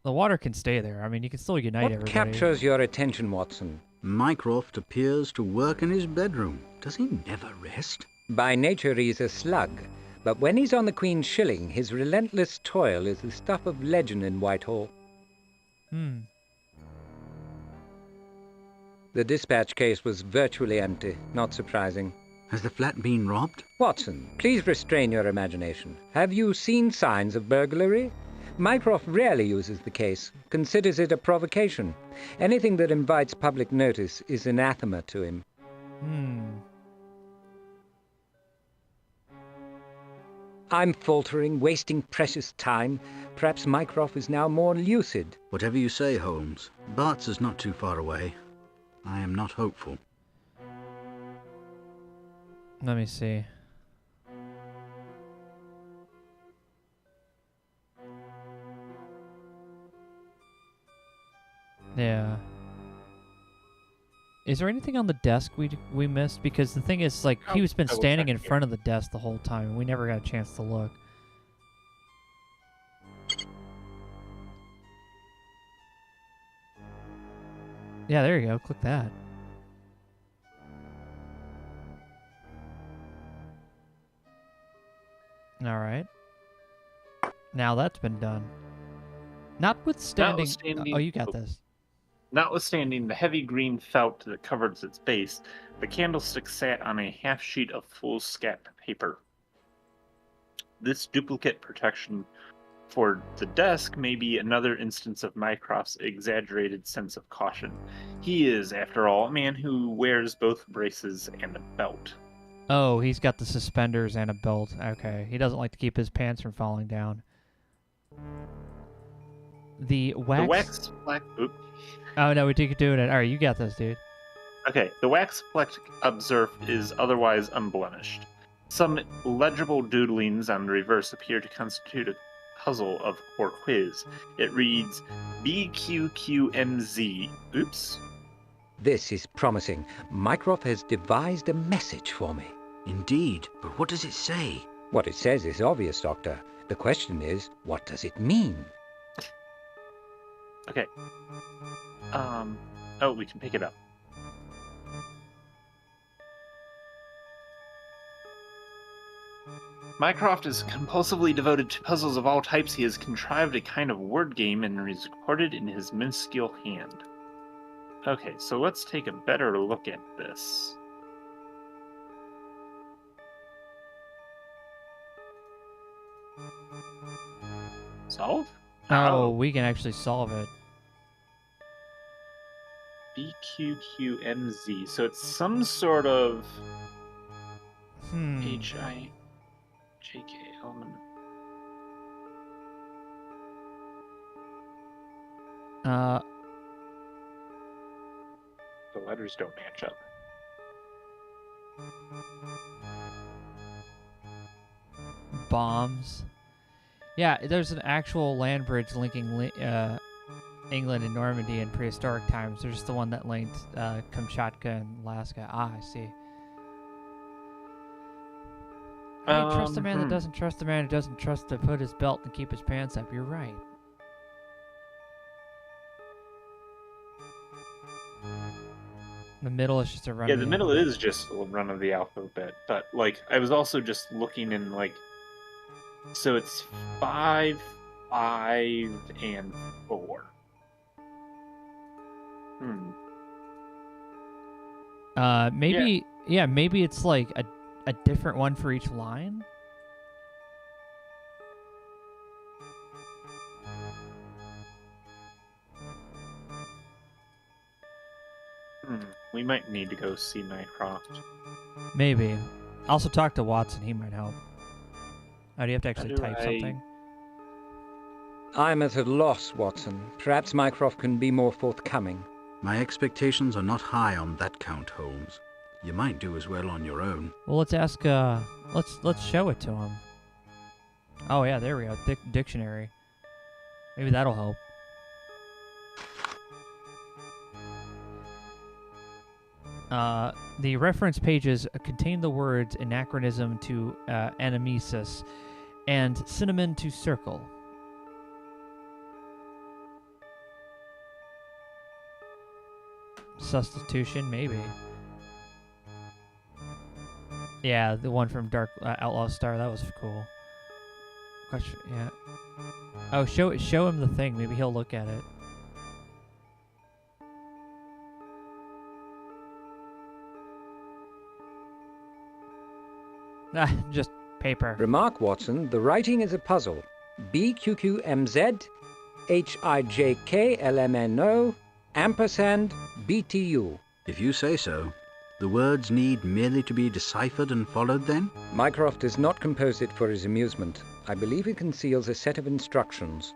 The water can stay there. I mean, you can still unite What everybody. captures your attention, Watson? Mycroft appears to work in his bedroom. Does he never rest? By nature he's a slug, but when he's on the Queen's shilling, his relentless toil is the stuff of legend in Whitehall. The dispatch case was virtually empty, not surprising. Has the flat been robbed? Watson, please restrain your imagination. Have you seen signs of burglary? Mycroft rarely uses the case, considers it a provocation. Anything that invites public notice is anathema to him. I'm faltering, wasting precious time. Perhaps Mycroft is now more lucid. Whatever you say, Holmes. Bart's is not too far away. I am not hopeful. Let me see. Yeah. Is there anything on the desk we missed? Because the thing is, like, he was been double standing check in here. front of the desk the whole time, and we never got a chance to look. Yeah, there you go. Click that. All right. Now that's been done. Notwithstanding... Oh, you got this. Notwithstanding the heavy green felt that covers its base, the candlestick sat on a half sheet of foolscap paper. This duplicate protection for the desk may be another instance of Mycroft's exaggerated sense of caution. He is, after all, a man who wears both braces and a belt. Oh, he's got the suspenders and a belt. Okay. He doesn't like to keep his pants from falling down. The wax fleck... Oop. Oh, no, we keep doing it. All right, you got this, dude. Okay, the wax fleck observed is otherwise unblemished. Some legible doodlings on the reverse appear to constitute a puzzle or quiz. It reads BQQMZ. Oops. This is promising. Mycroft has devised a message for me. Indeed, but what does it say? What it says is obvious, Doctor. The question is, what does it mean? Okay. Oh, we can pick it up. Mycroft is compulsively devoted to puzzles of all types. He has contrived a kind of word game and is recorded in his minuscule hand. Okay, so let's take a better look at this. Solve? Oh, we can actually solve it. BQQMZ. So it's some sort of HIJK element. The letters don't match up. Bombs. Yeah, there's an actual land bridge linking England and Normandy in prehistoric times. There's the one that linked Kamchatka and Alaska. Ah, I see. How do you trust a man that Hmm. doesn't trust a man who doesn't trust to put his belt and keep his pants up? You're right. The middle is just a run. Yeah, of the middle is just a run of the alphabet, but like I was also just looking in like, so it's 5, 5, and 4. Maybe maybe it's like a different one for each line. We might need to go see Mycroft. Maybe. Also talk to Watson. He might help. Oh, do you have to actually do type I- something? I'm at a loss, Watson. Perhaps Mycroft can be more forthcoming. My expectations are not high on that count, Holmes. You might do as well on your own. Well, let's ask. Let's show it to him. Oh yeah, there we go. Dictionary. Maybe that'll help. The reference pages contain the words anachronism to anamnesis and cinnamon to circle. Substitution, maybe. Yeah, the one from Dark Outlaw Star, that was cool. Question, yeah. Oh, show him the thing. Maybe he'll look at it. Ah, just paper. Remark, Watson, the writing is a puzzle. BQQMZ, HIJKLMNO, ampersand, BTU. If you say so. The words need merely to be deciphered and followed, then? Mycroft has not composed it for his amusement. I believe it conceals a set of instructions.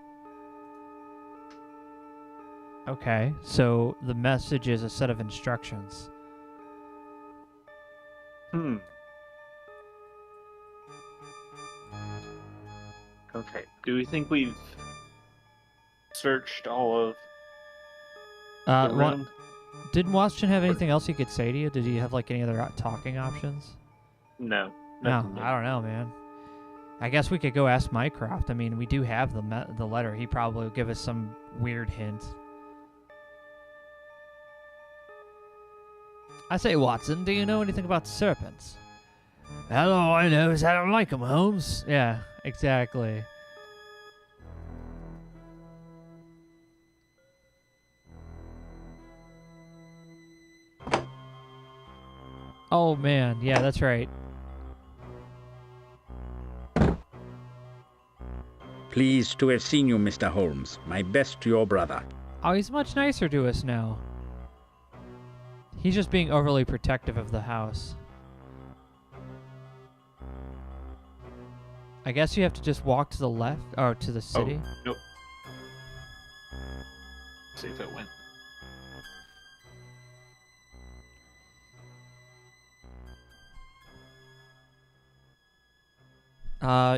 Okay, so the message is a set of instructions. Okay. Do we think we've searched all of the room? Didn't Watson have anything else he could say to you? Did he have like any other talking options? No. No, nothing new. I don't know, man. I guess we could go ask Mycroft. I mean, we do have the letter. He probably will give us some weird hint. I say, Watson, do you know anything about serpents? Well, all I know is I don't like them, Holmes. Yeah, exactly. Oh, man. Yeah, that's right. Pleased to have seen you, Mr. Holmes. My best to your brother. Oh, he's much nicer to us now. He's just being overly protective of the house. I guess you have to just walk to the left, or to the city. Oh, nope. See if it went.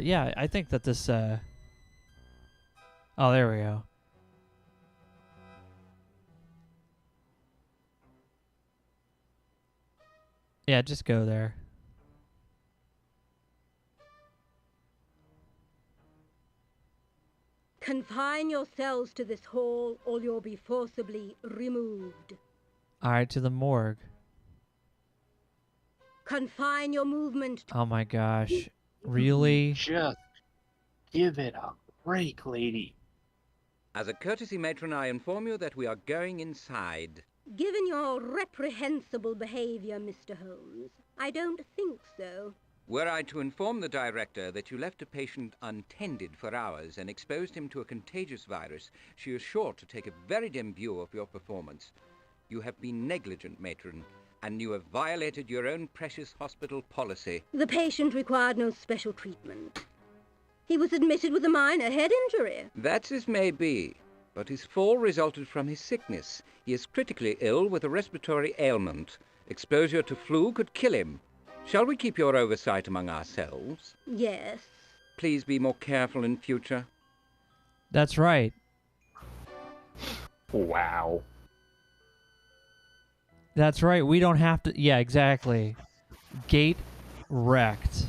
Yeah, I think that this, Oh, there we go. Yeah, just go there. Confine yourselves to this hall, or you'll be forcibly removed. Alright, to the morgue. Confine your movement. Oh my gosh. Really? Just give it a break, lady. As a courtesy, matron, I inform you that we are going inside. Given your reprehensible behavior, Mr. Holmes, I don't think so. Were I to inform the director that you left a patient untended for hours and exposed him to a contagious virus, she is sure to take a very dim view of your performance. You have been negligent, matron, and you have violated your own precious hospital policy. The patient required no special treatment. He was admitted with a minor head injury. That's as may be, but his fall resulted from his sickness. He is critically ill with a respiratory ailment. Exposure to flu could kill him. Shall we keep your oversight among ourselves? Yes. Please be more careful in future. That's right. Wow. That's right. We don't have to... Yeah, exactly. Gate wrecked.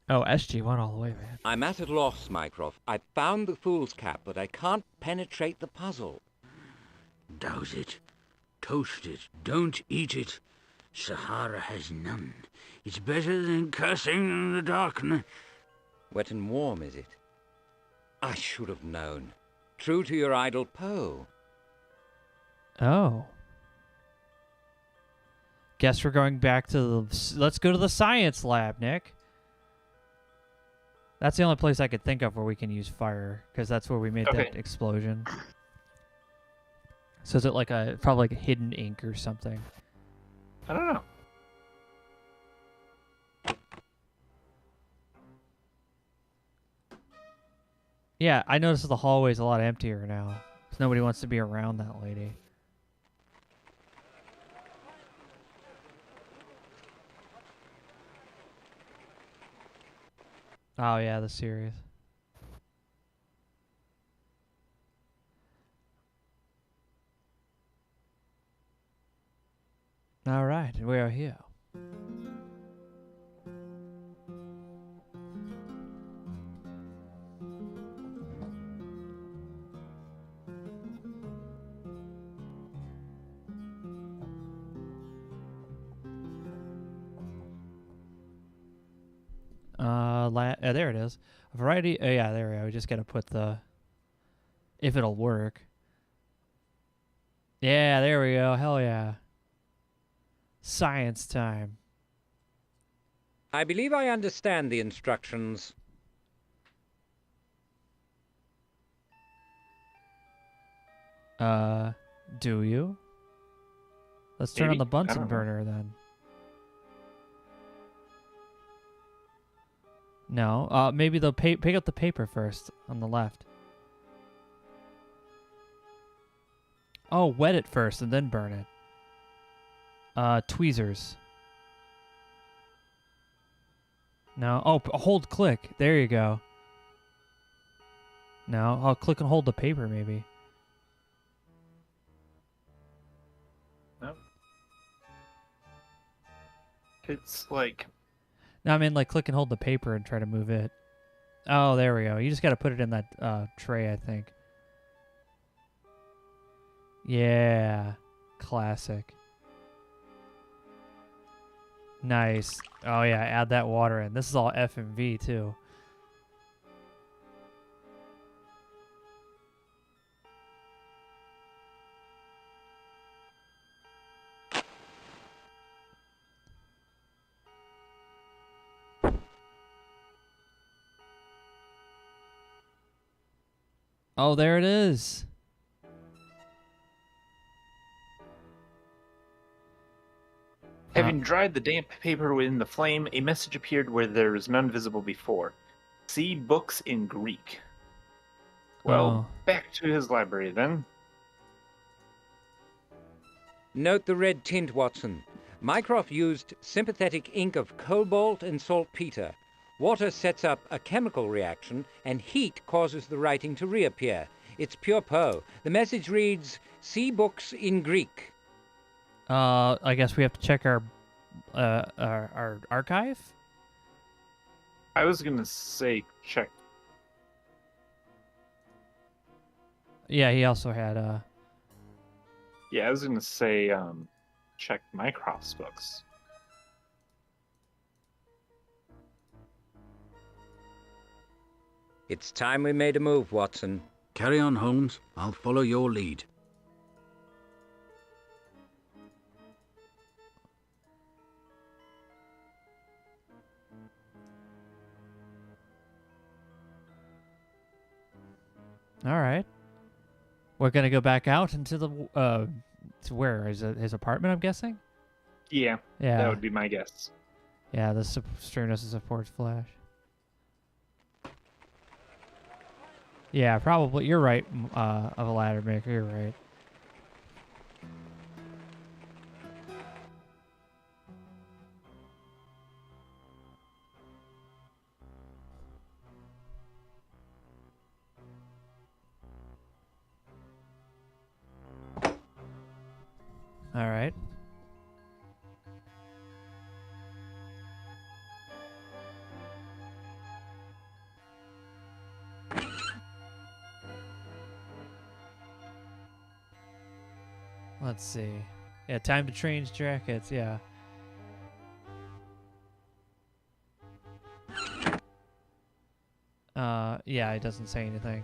Oh, SG went all the way, man. I'm at a loss, Mycroft. I've found the fool's cap, but I can't penetrate the puzzle. Douse it. Toast it. Don't eat it. Sahara has none. It's better than cursing in the darkness. Wet and warm, is it? I should have known. True to your idol Poe. Oh. Guess we're going back to the... Let's go to the science lab, Nick. That's the only place I could think of where we can use fire, because that's where we made that explosion. So is it like probably like a hidden ink or something? I don't know. Yeah, I noticed the hallway's a lot emptier now. 'Cause nobody wants to be around that lady. Oh yeah, the series. All right, we are here. There it is. A variety. Oh yeah, there we go. We just gotta put the. If it'll work. Yeah, there we go. Hell yeah. Science time. I believe I understand the instructions. Do you? Let's turn on Maybe. the I Bunsen don't know. burner then. No. Maybe they'll pick up the paper first on the left. Oh, wet it first and then burn it. Tweezers. No. Oh, hold click. There you go. No. I'll click and hold the paper maybe. No. It's like... No, I mean like click and hold the paper and try to move it. Oh, there we go. You just got to put it in that tray, I think. Yeah. Classic. Nice. Oh yeah, add that water in. This is all FMV too. Oh, there it is. Having dried the damp paper within the flame, a message appeared where there was none visible before. See books in Greek. Well, back to his library then. Note the red tint, Watson. Mycroft used sympathetic ink of cobalt and saltpeter. Water sets up a chemical reaction, and heat causes the writing to reappear. It's pure Poe. The message reads, see books in Greek. I guess we have to check our archive. I was gonna say check. Yeah, he also had Yeah, I was gonna say check Mycroft's books. It's time we made a move, Watson. Carry on, Holmes. I'll follow your lead. All right. We're gonna go back out into the to where is it? His apartment? I'm guessing. Yeah, Yeah. that would be my guess. Yeah, the stream supports Flash. Yeah, probably. You're right. Of a ladder maker. You're right. All right. Let's see. Yeah, time to change jackets. Yeah. Yeah, it doesn't say anything.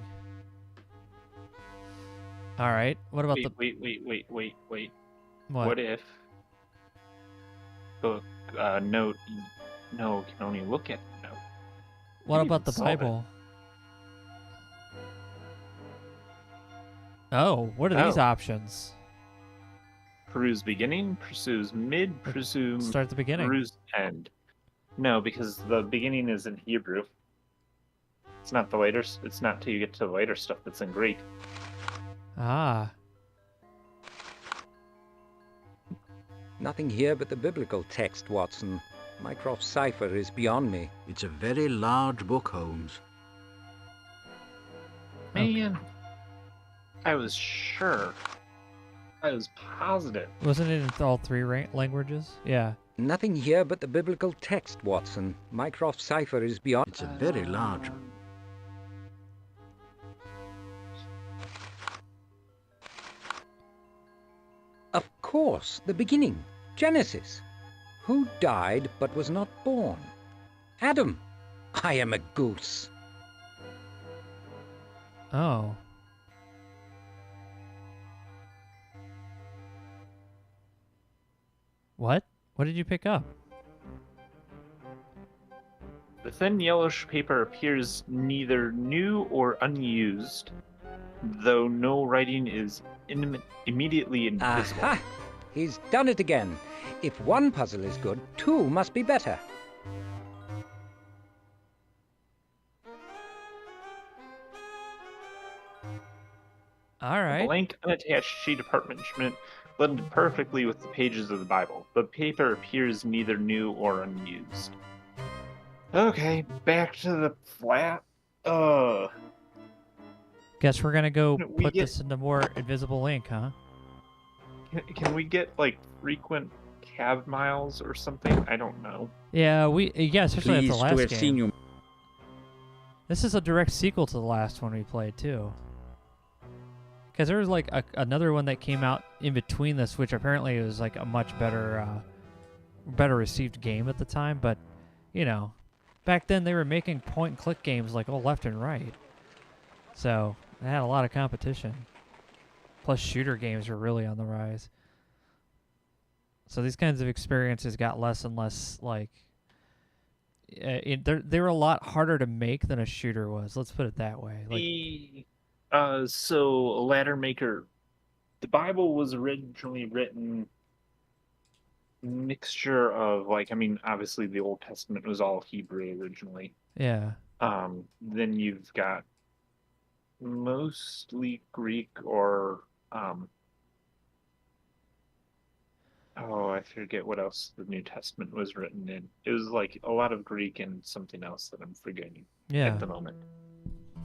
All right. What about Wait. what? What if book note? No, can only look at the note. What You about can the solve it. Bible? Oh, what are these options? Peruse beginning, peruse mid, presume Start at the beginning. peruse end. No, because the beginning is in Hebrew. It's not the later. It's not till you get to the later stuff that's in Greek. Ah. Nothing here but the biblical text, Watson. Mycroft's cipher is beyond me. It's a very large book, Holmes. Man, I was sure. I was positive. Wasn't it in all three languages? Yeah. Nothing here but the biblical text, Watson. Mycroft's cipher is beyond... It's a very large... Of course, the beginning. Genesis. Who died but was not born? Adam. I am a goose. Oh. What? What did you pick up? The thin yellowish paper appears neither new or unused, though no writing is immediately invisible. Aha! He's done it again. If one puzzle is good, two must be better. All A right. blank, unattached sheet of parchment blended perfectly with the pages of the Bible. The paper appears neither new or unused. Okay, back to the flat. Guess we're gonna go We put get- this into more invisible ink, huh? Can we get like frequent cab miles or something? I don't know. Yeah, especially at the Pleased to last have game. seen you. This is a direct sequel to the last one we played too. Because there was like another one that came out in between this, which apparently was like a much better received game at the time. But you know, back then they were making point and click games like left and right, so they had a lot of competition. Plus, shooter games were really on the rise. So these kinds of experiences got less and less like. They were a lot harder to make than a shooter was. Let's put it that way. Like, So a ladder maker. The Bible was originally written mixture of obviously the Old Testament was all Hebrew originally. yeah. Then you've got mostly Greek or I forget what else the New Testament was written in. It was like a lot of Greek and something else that I'm forgetting Yeah. at the moment.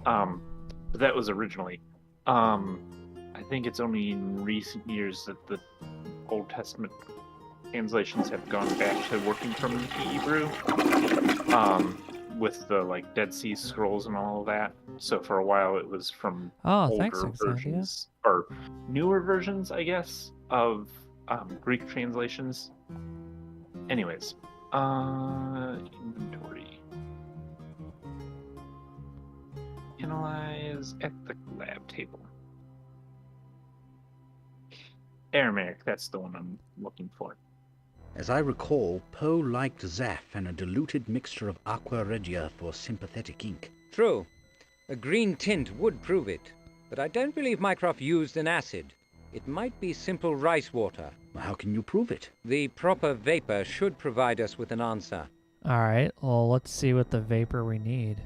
But that was originally. I think it's only in recent years that the Old Testament translations have gone back to working from Hebrew. With the Dead Sea Scrolls and all of that. So for a while it was from Oh, thanks, older Alexandria. versions or newer versions, I guess, of Greek translations. Anyways, inventory. Analyze at the lab table. Aramaic, that's the one I'm looking for. As I recall, Poe liked Zaf and a diluted mixture of aqua regia for sympathetic ink. True. A green tint would prove it. But I don't believe Mycroft used an acid. It might be simple rice water. How can you prove it? The proper vapor should provide us with an answer. All right. Well, let's see what the vapor we need.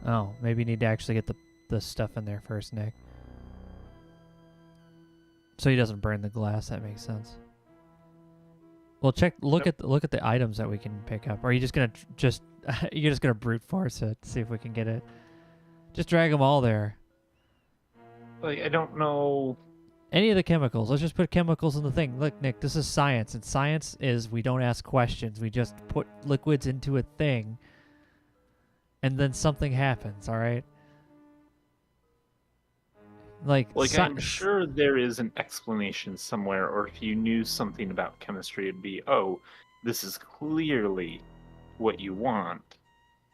Oh, maybe you need to actually get the stuff in there first, Nick. So he doesn't burn the glass. That makes sense. Well, look at the items that we can pick up. Or are you just gonna you're just gonna brute force it, see if we can get it? Just drag them all there. I don't know. Any of the chemicals. Let's just put chemicals in the thing. Look, Nick, this is science, and science is we don't ask questions. We just put liquids into a thing, and then something happens, all right? Like I'm sure there is an explanation somewhere, or if you knew something about chemistry, it'd be, oh, this is clearly what you want.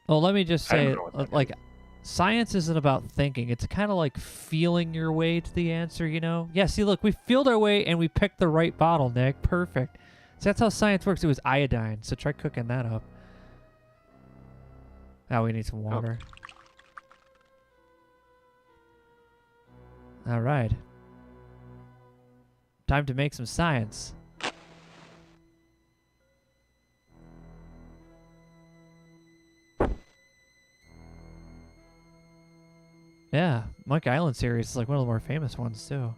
Well, let me just say, like, science isn't about thinking. It's kind of like feeling your way to the answer, you know? Yeah, see, look, we feeled our way and we picked the right bottle, Nick. Perfect. So that's how science works. It was iodine, so try cooking that up. Now we need some water. All right. Time to make some science. Yeah, Monkey Island series is like one of the more famous ones, too.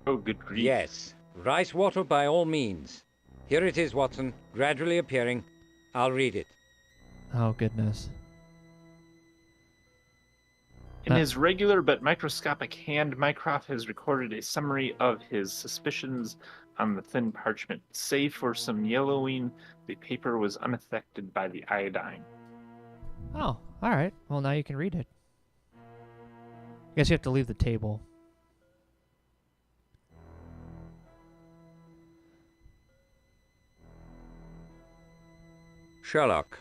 Oh, good grief. Yes, rice water by all means. Here it is, Watson, gradually appearing. I'll read it. Oh, goodness. In his regular but microscopic hand, Mycroft has recorded a summary of his suspicions on the thin parchment. Save for some yellowing, the paper was unaffected by the iodine. Oh, all right. Well, now you can read it. I guess you have to leave the table. Sherlock,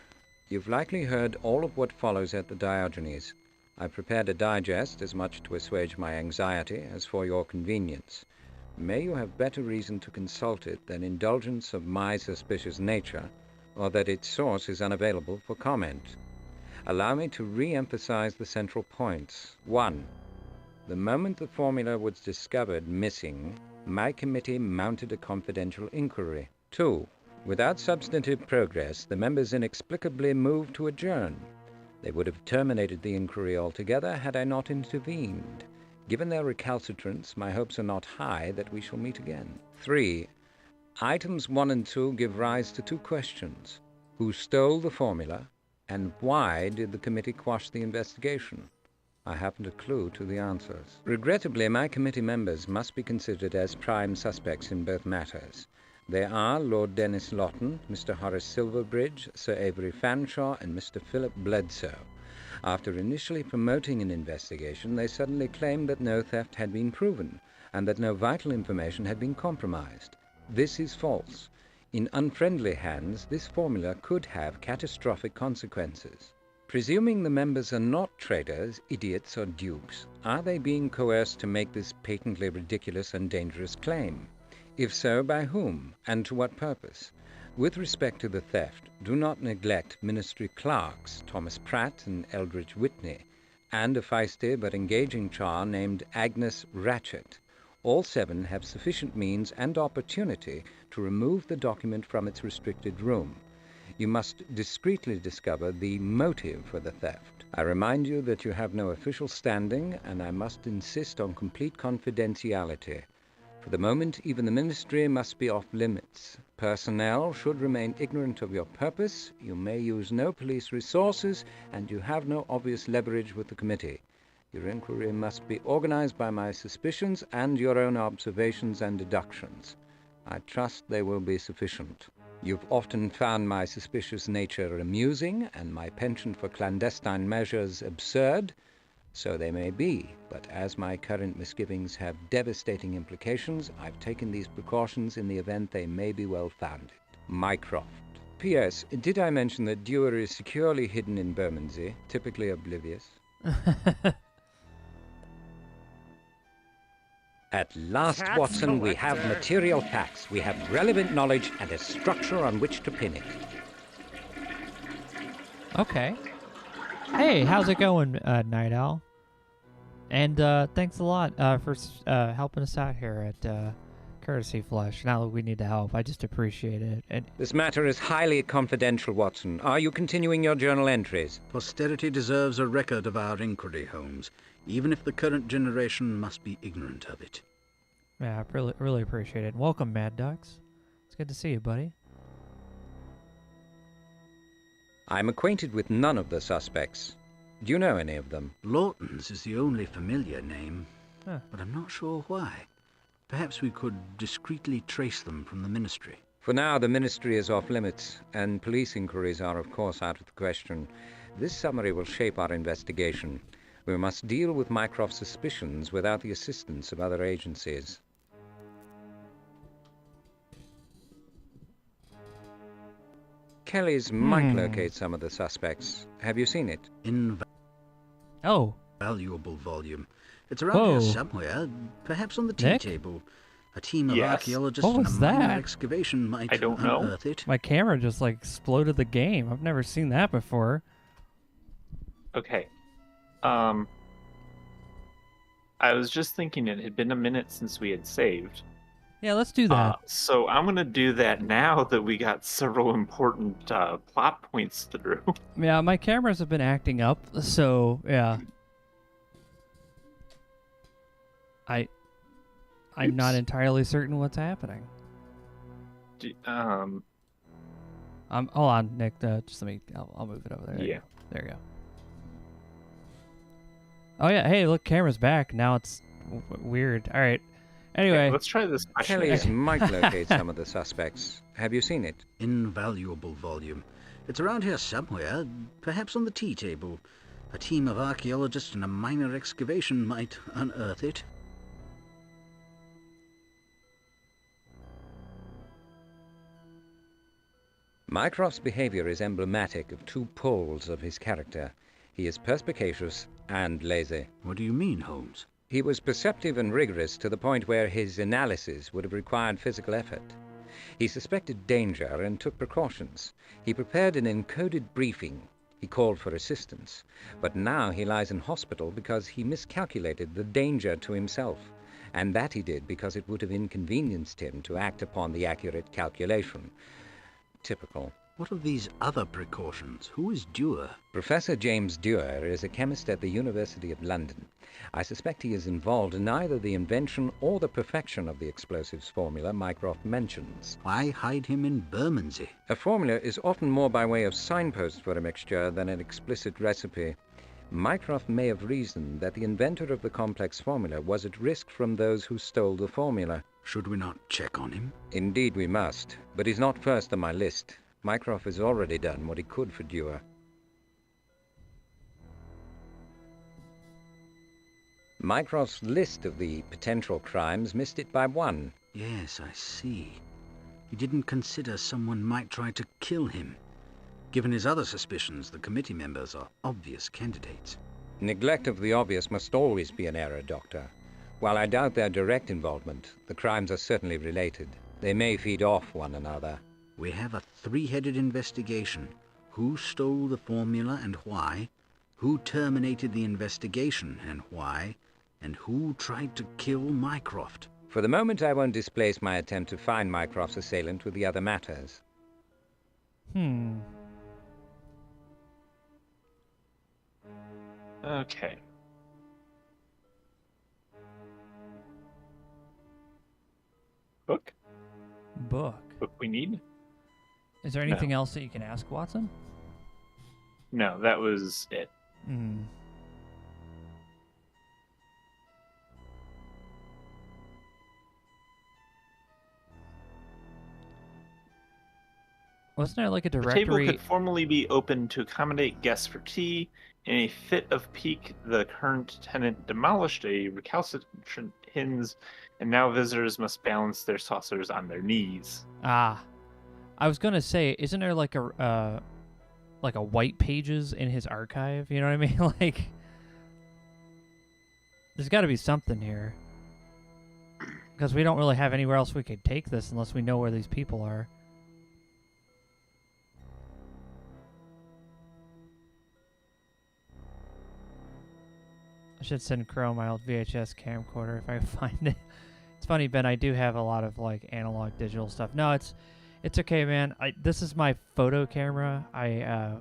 you've likely heard all of what follows at the Diogenes. I've prepared a digest as much to assuage my anxiety as for your convenience. May you have better reason to consult it than indulgence of my suspicious nature, or that its source is unavailable for comment. Allow me to re-emphasize the central points. 1. The moment the formula was discovered missing, my committee mounted a confidential inquiry. 2. Without substantive progress, the members inexplicably moved to adjourn. They would have terminated the inquiry altogether had I not intervened. Given their recalcitrance, my hopes are not high that we shall meet again. 3. Items 1 and 2 give rise to 2 questions. Who stole the formula, and why did the committee quash the investigation? I haven't a clue to the answers. Regrettably, my committee members must be considered as prime suspects in both matters. They are Lord Dennis Lawton, Mr. Horace Silverbridge, Sir Avery Fanshawe, and Mr. Philip Bledsoe. After initially promoting an investigation, they suddenly claimed that no theft had been proven, and that no vital information had been compromised. This is false. In unfriendly hands, this formula could have catastrophic consequences. Presuming the members are not traitors, idiots, or dupes, are they being coerced to make this patently ridiculous and dangerous claim? If so, by whom, and to what purpose? With respect to the theft, do not neglect ministry clerks, Thomas Pratt and Eldridge Whitney, and a feisty but engaging char named Agnes Ratchet. All 7 have sufficient means and opportunity to remove the document from its restricted room. You must discreetly discover the motive for the theft. I remind you that you have no official standing, and I must insist on complete confidentiality. For the moment, even the ministry must be off limits. Personnel should remain ignorant of your purpose, you may use no police resources, and you have no obvious leverage with the committee. Your inquiry must be organized by my suspicions and your own observations and deductions. I trust they will be sufficient. You've often found my suspicious nature amusing and my penchant for clandestine measures absurd. So they may be, but as my current misgivings have devastating implications, I've taken these precautions in the event they may be well-founded. Mycroft. P.S. Did I mention that Dewar is securely hidden in Bermondsey, typically oblivious? At last, Watson, we have material facts. We have relevant knowledge and a structure on which to pin it. Okay. Hey, how's it going, Night Owl? And thanks a lot for helping us out here at Courtesy Flush. Now that we need the help, I just appreciate it. And this matter is highly confidential, Watson. Are you continuing your journal entries? Posterity deserves a record of our inquiry, Holmes, even if the current generation must be ignorant of it. Yeah, I really appreciate it. Welcome, Mad Ducks. It's good to see you, buddy. I'm acquainted with none of the suspects. Do you know any of them? Lawton's is the only familiar name. but I'm not sure why. Perhaps we could discreetly trace them from the Ministry. For now, the Ministry is off limits, and police inquiries are, of course, out of the question. This summary will shape our investigation. We must deal with Mycroft's suspicions without the assistance of other agencies. Kelly's might locate some of the suspects. Have you seen it? Oh. Valuable volume. It's around here somewhere, perhaps on the tea table. A team of archaeologists What and was a minor that? excavation might I don't know. unearth it. My camera just like exploded the game. I've never seen that before. Okay. I was just thinking it had been a minute since we had saved. Yeah, let's do that. So I'm going to do that now that we got several important plot points through. Yeah, my cameras have been acting up, so yeah. I'm not entirely certain what's happening. Um, hold on, Nick. Just let me. I'll move it over there. Yeah. There you go. Oh yeah. Hey, look, camera's back. Now it's weird. All right. Anyway, okay, let's try this question. Kelly's might locate some of the suspects. Have you seen it? Invaluable volume. It's around here somewhere, perhaps on the tea table. A team of archaeologists and a minor excavation might unearth it. Mycroft's behavior is emblematic of two poles of his character. He is perspicacious and lazy. What do you mean, Holmes? He was perceptive and rigorous to the point where his analysis would have required physical effort. He suspected danger and took precautions. He prepared an encoded briefing. He called for assistance. But now he lies in hospital because he miscalculated the danger to himself. And that he did because it would have inconvenienced him to act upon the accurate calculation. Typical. What of these other precautions? Who is Dewar? Professor James Dewar is a chemist at the University of London. I suspect he is involved in either the invention or the perfection of the explosives formula Mycroft mentions. Why hide him in Bermondsey? A formula is often more by way of signpost for a mixture than an explicit recipe. Mycroft may have reasoned that the inventor of the complex formula was at risk from those who stole the formula. Should we not check on him? Indeed we must, but he's not first on my list. Mycroft has already done what he could for Dewar. Mycroft's list of the potential crimes missed it by one. Yes, I see. He didn't consider someone might try to kill him. Given his other suspicions, the committee members are obvious candidates. Neglect of the obvious must always be an error, Doctor. While I doubt their direct involvement, the crimes are certainly related. They may feed off one another. We have a three-headed investigation. Who stole the formula and why? Who terminated the investigation and why? And who tried to kill Mycroft? For the moment, I won't displace my attempt to find Mycroft's assailant with the other matters. Okay. Book we need? Is there anything else that you can ask Watson? No, that was it. Wasn't there like a The directory? table could formally be opened to accommodate guests for tea. In a fit of pique, the current tenant demolished a recalcitrant hinge, and now visitors must balance their saucers on their knees. I was gonna say, isn't there like a white pages in his archive? You know what I mean? Like, there's got to be something here, because we don't really have anywhere else we could take this unless we know where these people are. I should send Crow my old VHS camcorder if I find it. It's funny, Ben, I do have a lot of like analog digital stuff. No, it's okay, man. This is my photo camera. I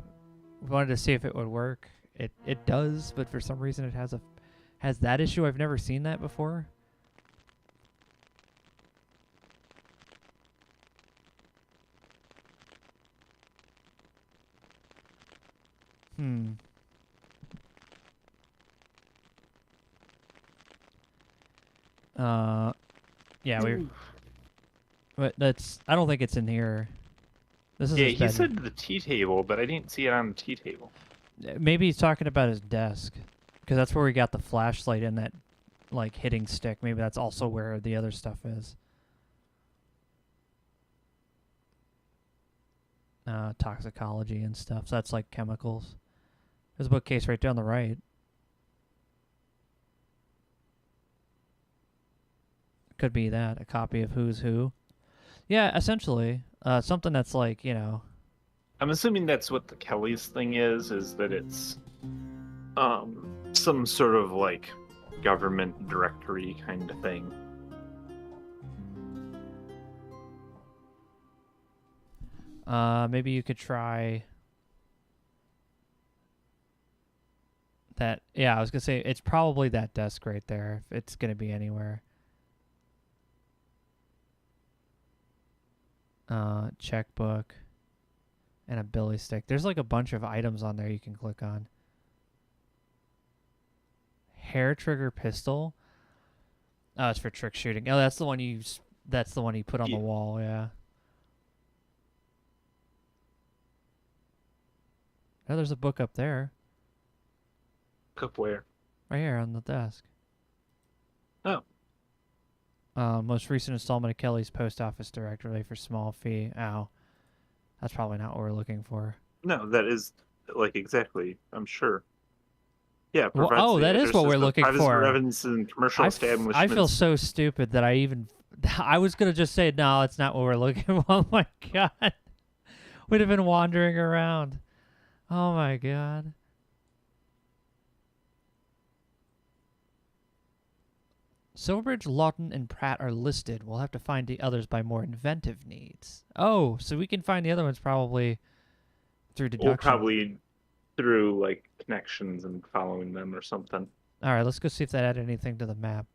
wanted to see if it would work. It does, but for some reason it has that issue. I've never seen that before. Yeah, we. But that's. I don't think it's in here. This is Yeah, his he bedroom. said the tea table, but I didn't see it on the tea table. Maybe he's talking about his desk, because that's where we got the flashlight and that, like, hitting stick. Maybe that's also where the other stuff is. Toxicology and stuff. So that's like chemicals. There's a bookcase right down the right. Could be that, a copy of Who's Who. Yeah, essentially. Something that's like, you know... I'm assuming that's what the Kelly's thing is that it's some sort of like government directory kind of thing. Maybe you could try that. Yeah, I was gonna say it's probably that desk right there. If it's gonna be anywhere. Checkbook and a billy stick. There's like a bunch of items on there you can click on. Hair trigger pistol. Oh, it's for trick shooting. Oh, that's the one you. That's the one you put on the wall. Yeah. Oh, there's a book up there. Up where? Right here on the desk. Oh. Most recent installment of Kelly's Post Office Directory for small fee. Ow. That's probably not what we're looking for. No, that is like exactly. I'm sure. Yeah. Well, that is what we're looking for. Evidence in commercial establishments. I feel so stupid that I was gonna just say no. It's not what we're looking for. Oh my god. We'd have been wandering around. Oh my god. Silverbridge, Lawton, and Pratt are listed. We'll have to find the others by more inventive needs. Oh, so we can find the other ones probably through deduction. Or probably through like connections and following them or something. All right, let's go see if that added anything to the map.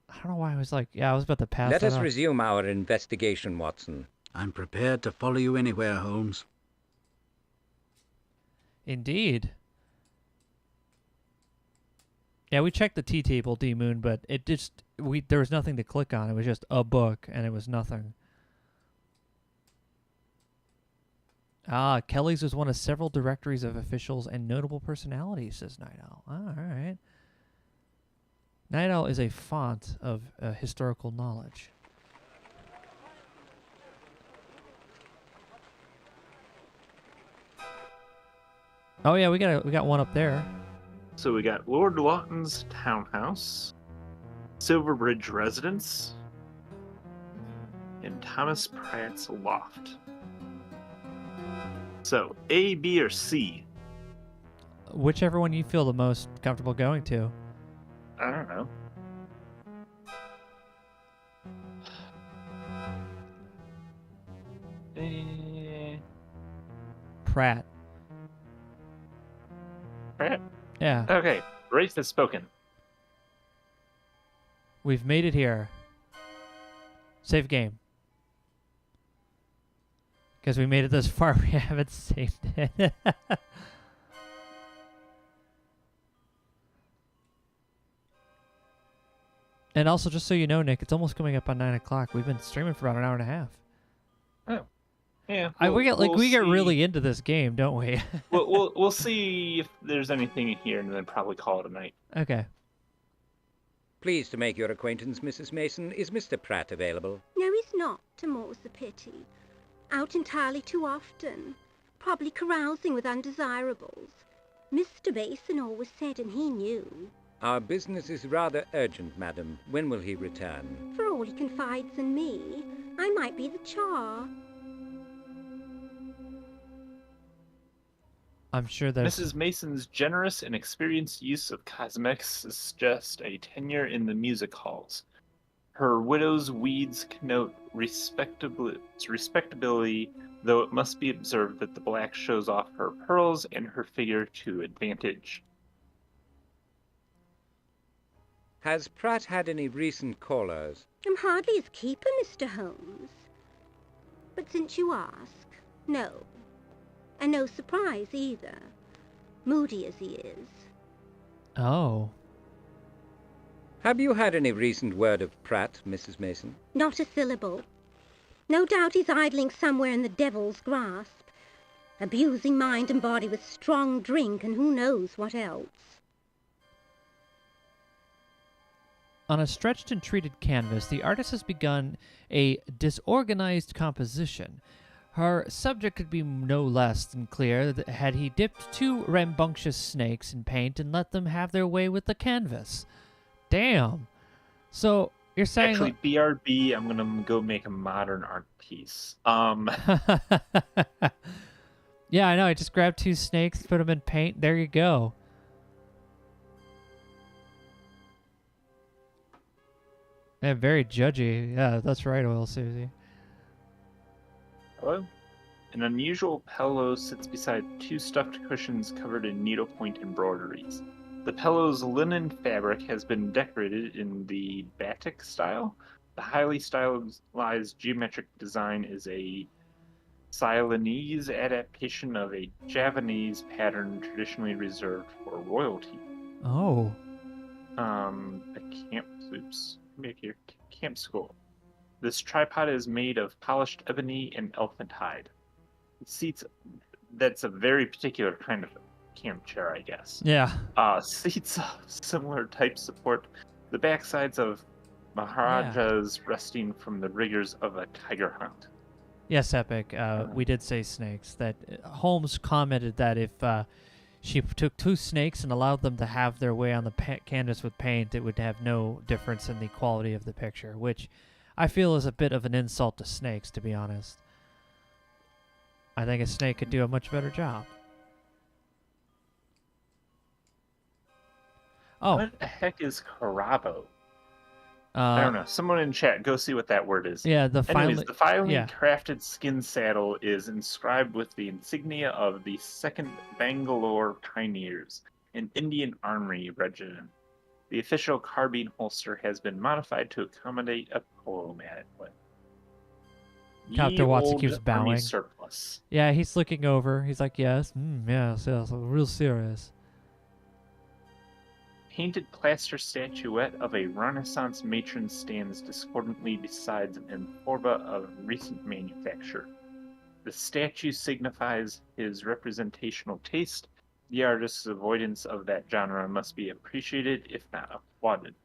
I don't know why I was like, yeah, I was about to pass Let that us up. resume our investigation, Watson. I'm prepared to follow you anywhere, Holmes. Indeed. Yeah, we checked the tea table, D-Moon, but it just there was nothing to click on. It was just a book, and it was nothing. Ah, Kelly's was one of several directories of officials and notable personalities, says Night Owl. Ah, all right. Night Owl is a font of historical knowledge. Oh yeah, we got one up there. So we got Lord Lawton's townhouse, Silverbridge residence, and Thomas Pratt's loft. So A, B, or C? Whichever one you feel the most comfortable going to. I don't know. Pratt. Pratt? Yeah. Okay, Rafe has spoken. We've made it here. Save game. Because we made it this far, we haven't saved it. And also, just so you know, Nick, it's almost coming up on 9 o'clock. We've been streaming for about an hour and a half. Oh, yeah. We get see. really into this game, don't we? we'll see if there's anything in here, and then probably call it a night. Okay. Pleased to make your acquaintance, Mrs. Mason. Is Mr. Pratt available? No, he's not, more's the pity. Out entirely too often. Probably carousing with undesirables. Mr. Mason always said, and he knew. Our business is rather urgent, madam. When will he return? For all he confides in me, I might be the char. I'm sure there's... Mrs. Mason's generous and experienced use of cosmetics suggests a tenure in the music halls. Her widow's weeds connote respectability, though it must be observed that the black shows off her pearls and her figure to advantage. Has Pratt had any recent callers? I'm hardly his keeper, Mr. Holmes. But since you ask, no. And no surprise either. Moody as he is. Oh. Have you had any recent word of Pratt, Mrs. Mason? Not a syllable. No doubt he's idling somewhere in the devil's grasp, abusing mind and body with strong drink and who knows what else. On a stretched and treated canvas, the artist has begun a disorganized composition. Her subject could be no less than clear that had he dipped 2 rambunctious snakes in paint and let them have their way with the canvas. Damn. So you're saying Actually, BRB, I'm gonna go make a modern art piece. Yeah, I know. I just grabbed 2 snakes, put them in paint. There you go. Yeah, very judgy. Yeah, that's right, Oil Susie. Hello? An unusual pillow sits beside 2 stuffed cushions covered in needlepoint embroideries. The pillow's linen fabric has been decorated in the batik style. The highly stylized geometric design is a Ceylonese adaptation of a Javanese pattern traditionally reserved for royalty. Oh. Camp school. This tripod is made of polished ebony and elephant hide. Seats, that's a very particular kind of camp chair, I guess. Yeah. Seats of similar type support the backsides of Maharajas resting from the rigors of a tiger hunt. Yes, Epic. We did say snakes. That Holmes commented that if she took 2 snakes and allowed them to have their way on the canvas with paint, it would have no difference in the quality of the picture, which I feel is a bit of an insult to snakes, to be honest. I think a snake could do a much better job. Oh. What the heck is Carabo? I don't know. Someone in chat, go see what that word is. Yeah, the finely crafted skin saddle is inscribed with the insignia of the 2nd Bangalore Pioneers, an Indian Army regiment. The official carbine holster has been modified to accommodate a polo management. Captain Watson keeps bowing. Surplus. Yeah, he's looking over. He's like, yes, yes, real serious. Painted plaster statuette of a Renaissance matron stands discordantly beside an amphora of recent manufacture. The statue signifies his representational taste. The artist's avoidance of that genre must be appreciated, if not applauded.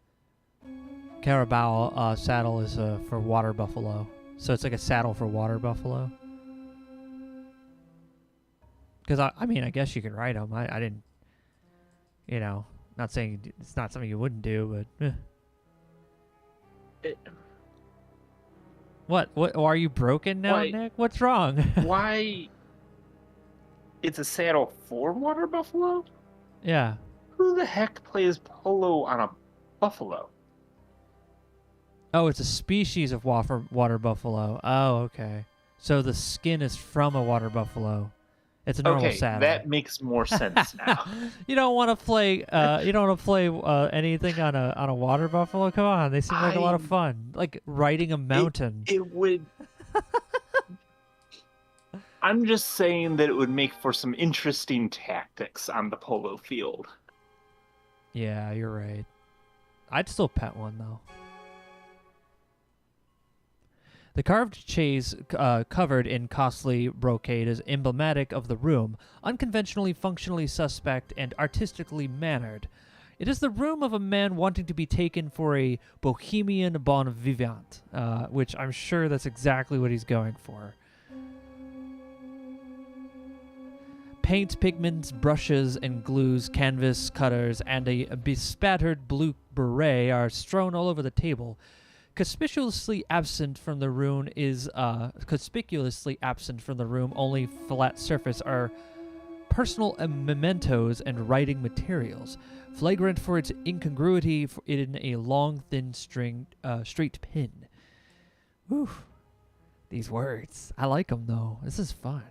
Carabao saddle is for water buffalo. So it's like a saddle for water buffalo. Because, I mean, I guess you could ride them. I didn't, not saying it's not something you wouldn't do, but... What? Are you broken now, Nick? What's wrong? Why? It's a saddle for water buffalo? Yeah. Who the heck plays polo on a buffalo? Oh, it's a species of water buffalo. Oh, okay. So the skin is from a water buffalo. It's a normal saddle. That makes more sense now. You don't want to play. You don't want to play anything on a water buffalo. Come on, they seem like a lot of fun. Like riding a mountain. It would. I'm just saying that it would make for some interesting tactics on the polo field. Yeah, you're right. I'd still pet one though. The carved chaise covered in costly brocade is emblematic of the room, unconventionally functionally suspect and artistically mannered. It is the room of a man wanting to be taken for a bohemian bon vivant, which I'm sure that's exactly what he's going for. Paint, pigments, brushes, and glues, canvas, cutters, and a bespattered blue beret are strewn all over the table. Conspicuously absent from the room only flat surface are personal mementos and writing materials, flagrant for its incongruity in a long, thin straight pin. Whew. These words. I like them, though. This is fun.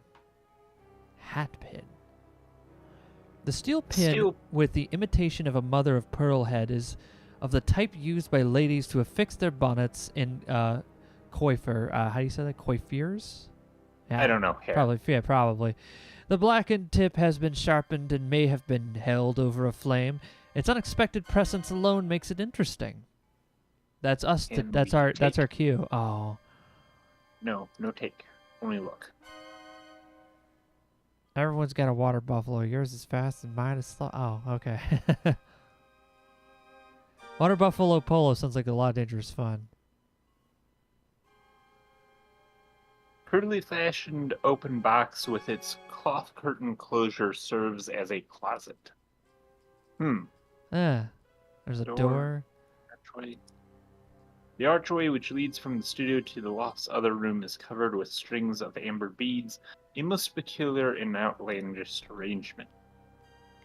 Hat pin. The steel pin with the imitation of a mother of pearl head is of the type used by ladies to affix their bonnets in coiffure. How do you say that? Coiffures? Yeah, I don't know. Hair. Probably. The blackened tip has been sharpened and may have been held over a flame, Its unexpected presence alone makes it interesting. That's us. Can That's we our. That's take? our cue. Oh, No take. Only look. everyone's got a water buffalo. Yours is fast and mine is slow. Oh, okay. Water buffalo polo sounds like a lot of dangerous fun. Prettily fashioned open box with its cloth curtain closure serves as a closet. There's a door. Archway. The archway which leads from the studio to the loft's other room is covered with strings of amber beads, a most peculiar and outlandish arrangement.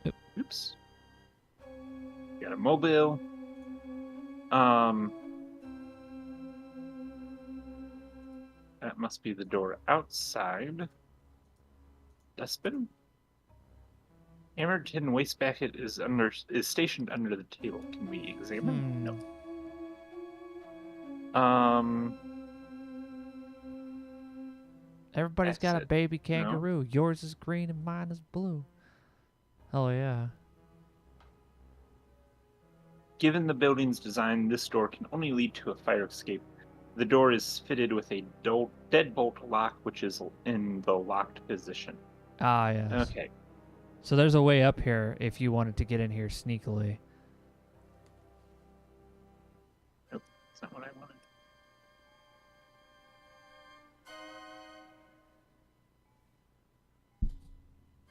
Yep. Oops. Got a mobile. That must be the door outside. Dustbin. Hammered tin wastebasket is stationed under the table. Can we examine? No. Everybody's got a Exit. baby No. kangaroo. Yours is green and mine is blue. Hell yeah. Given the building's design, this door can only lead to a fire escape. The door is fitted with a deadbolt lock, which is in the locked position. Ah, yes. Okay. So there's a way up here if you wanted to get in here sneakily. Nope, that's not what I wanted.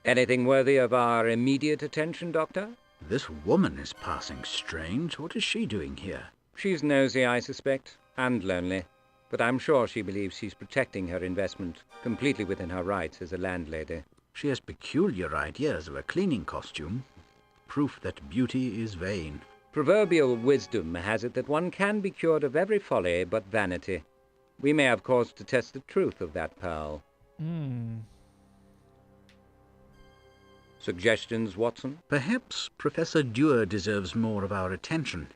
Anything worthy of our immediate attention, Doctor? This woman is passing strange. What is she doing here? She's nosy, I suspect, and lonely. But I'm sure she believes she's protecting her investment, completely within her rights as a landlady. She has peculiar ideas of a cleaning costume. Proof that beauty is vain. Proverbial wisdom has it that one can be cured of every folly but vanity. We may have cause to test the truth of that pearl. Suggestions, Watson? Perhaps Professor Dewar deserves more of our attention.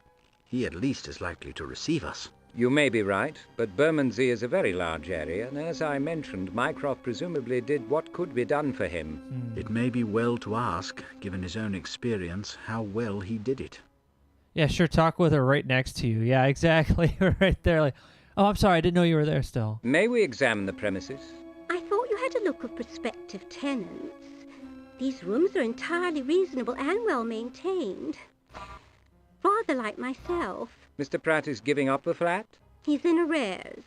He at least is likely to receive us. You may be right, but Bermondsey is a very large area, and as I mentioned, Mycroft presumably did what could be done for him. It may be well to ask, given his own experience, how well he did it. Yeah, sure. Talk with her right next to you. Yeah, exactly. Right there. Like, oh, I'm sorry. I didn't know you were there still. May we examine the premises? I thought you had a look of prospective tenants. These rooms are entirely reasonable and well maintained. Rather like myself. Mr. Pratt is giving up the flat? He's in arrears.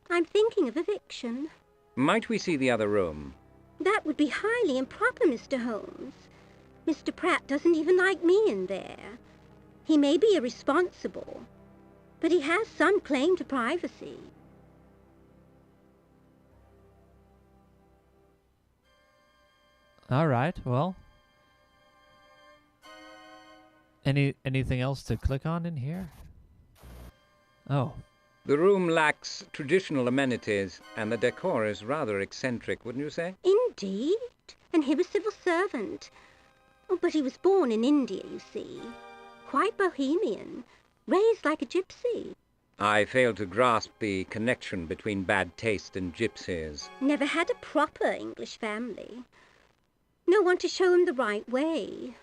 I'm thinking of eviction. Might we see the other room? That would be highly improper, Mr. Holmes. Mr. Pratt doesn't even like me in there. He may be irresponsible, but he has some claim to privacy. All right. Well, anything else to click on in here? Oh. The room lacks traditional amenities, and the decor is rather eccentric, wouldn't you say? Indeed. And he was civil servant. Oh, but he was born in India, you see. Quite bohemian. Raised like a gypsy. I fail to grasp the connection between bad taste and gypsies. Never had a proper English family. No one to show him the right way.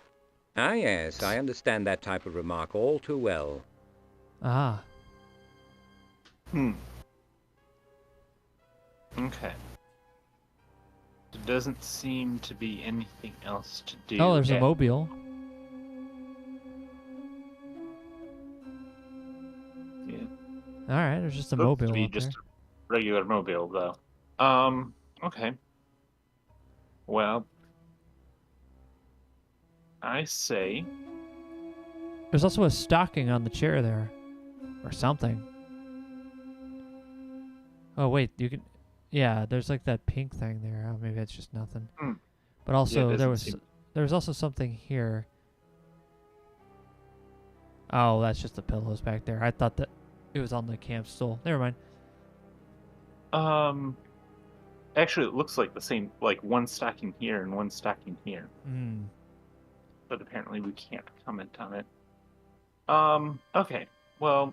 Ah, yes, I understand that type of remark all too well. Ah. Okay. There doesn't seem to be anything else to do. Oh, there's a mobile. Yeah. All right, there's just a Looks mobile to be up just there. a regular mobile, though. Okay. Well, I say... There's also a stocking on the chair there. Or something. Oh, wait, you can... Yeah, there's like that pink thing there. Oh, maybe it's just nothing. But also, Yeah, there was also something here. Oh, that's just the pillows back there. I thought that it was on the camp stool. Never mind. Actually, it looks like the same, like one stocking here and one stocking here. But apparently we can't comment on it. Okay. Well...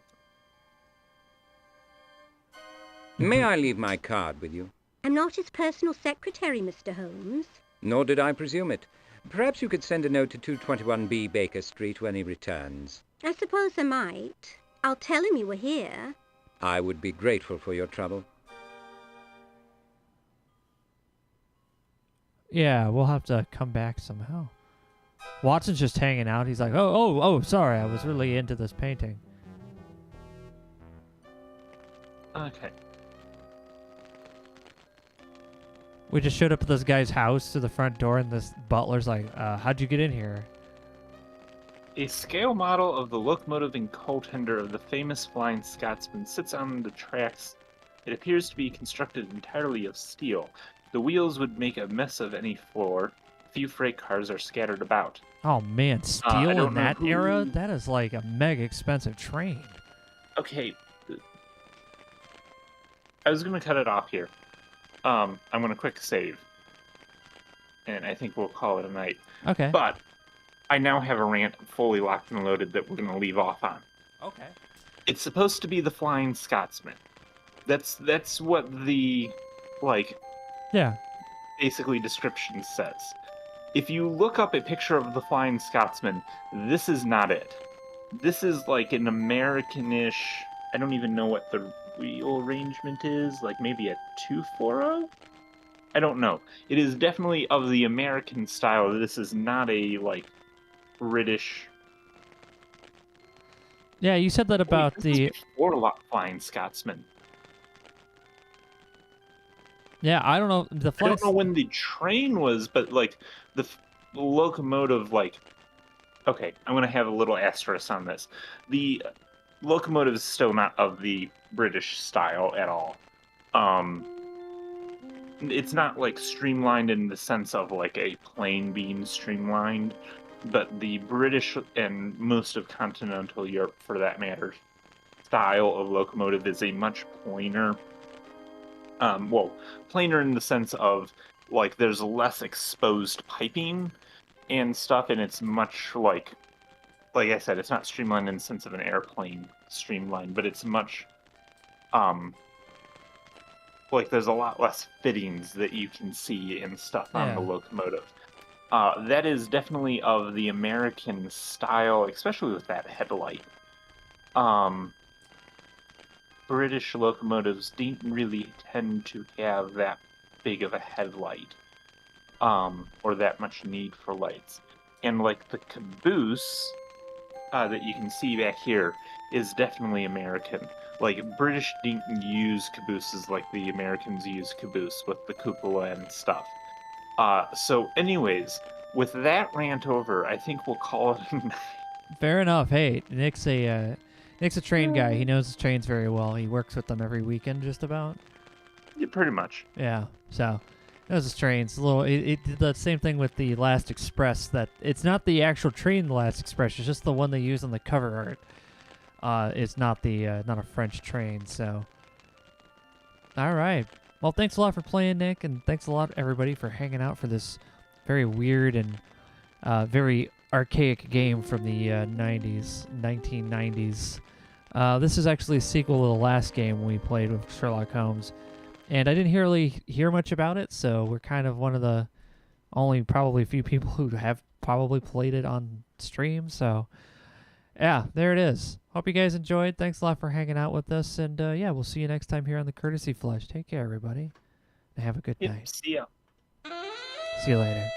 May I leave my card with you? I'm not his personal secretary, Mr. Holmes. Nor did I presume it. Perhaps you could send a note to 221B Baker Street when he returns. I suppose I might. I'll tell him you were here. I would be grateful for your trouble. Yeah, we'll have to come back somehow. Watson's just hanging out. He's like, oh, sorry, I was really into this painting. Okay. We just showed up at this guy's house to the front door, and this butler's like, how'd you get in here? A scale model of the locomotive and coal tender of the famous Flying Scotsman sits on the tracks. It appears to be constructed entirely of steel. The wheels would make a mess of any floor. Few freight cars are scattered about. Oh man, steel in that who... era? That is like a mega expensive train. Okay. I was going to cut it off here. I'm going to quick save. And I think we'll call it a night. Okay. But I now have a rant fully locked and loaded that we're going to leave off on. Okay. It's supposed to be the Flying Scotsman. That's what the, like... Yeah. Basically description says. If you look up a picture of the Flying Scotsman, this is not it. This is like an Americanish... I don't even know what the wheel arrangement is. Like maybe a 240? I don't know. It is definitely of the American style. This is not a, like, British... Yeah, you said that about the... Before Flying Scotsman. Yeah, I don't know. I don't know when the train was, but, like, the locomotive, like... Okay, I'm going to have a little asterisk on this. The locomotive is still not of the British style at all. It's not, like, streamlined in the sense of, like, a plane being streamlined, but the British and most of continental Europe, for that matter, style of locomotive is a much plainer... plainer in the sense of, like, there's less exposed piping and stuff, and it's much like I said, it's not streamlined in the sense of an airplane streamlined, but it's much, like, there's a lot less fittings that you can see and stuff on the locomotive. That is definitely of the American style, especially with that headlight. British locomotives didn't really tend to have that big of a headlight, or that much need for lights. And, like, the caboose that you can see back here is definitely American. Like, British didn't use cabooses like the Americans use caboose with the cupola and stuff. So anyways, with that rant over, I think we'll call it a night. Fair enough. Hey, Nick's a train guy. He knows his trains very well. He works with them every weekend, just about. Yeah, pretty much. Yeah. So, knows his trains. It did the same thing with the Last Express. That it's not the actual train, the Last Express. It's just the one they use on the cover art. It's not not a French train. So, all right. Well, thanks a lot for playing, Nick, and thanks a lot everybody for hanging out for this very weird and very archaic game from the 1990s. This is actually a sequel to the last game we played with Sherlock Holmes, and I didn't really hear much about it, so we're kind of one of the only probably few people who have probably played it on stream, so yeah, there it is. Hope you guys enjoyed. Thanks a lot for hanging out with us, and yeah, we'll see you next time here on the Courtesy Flush. Take care, everybody, and have a good night. See ya. See you later.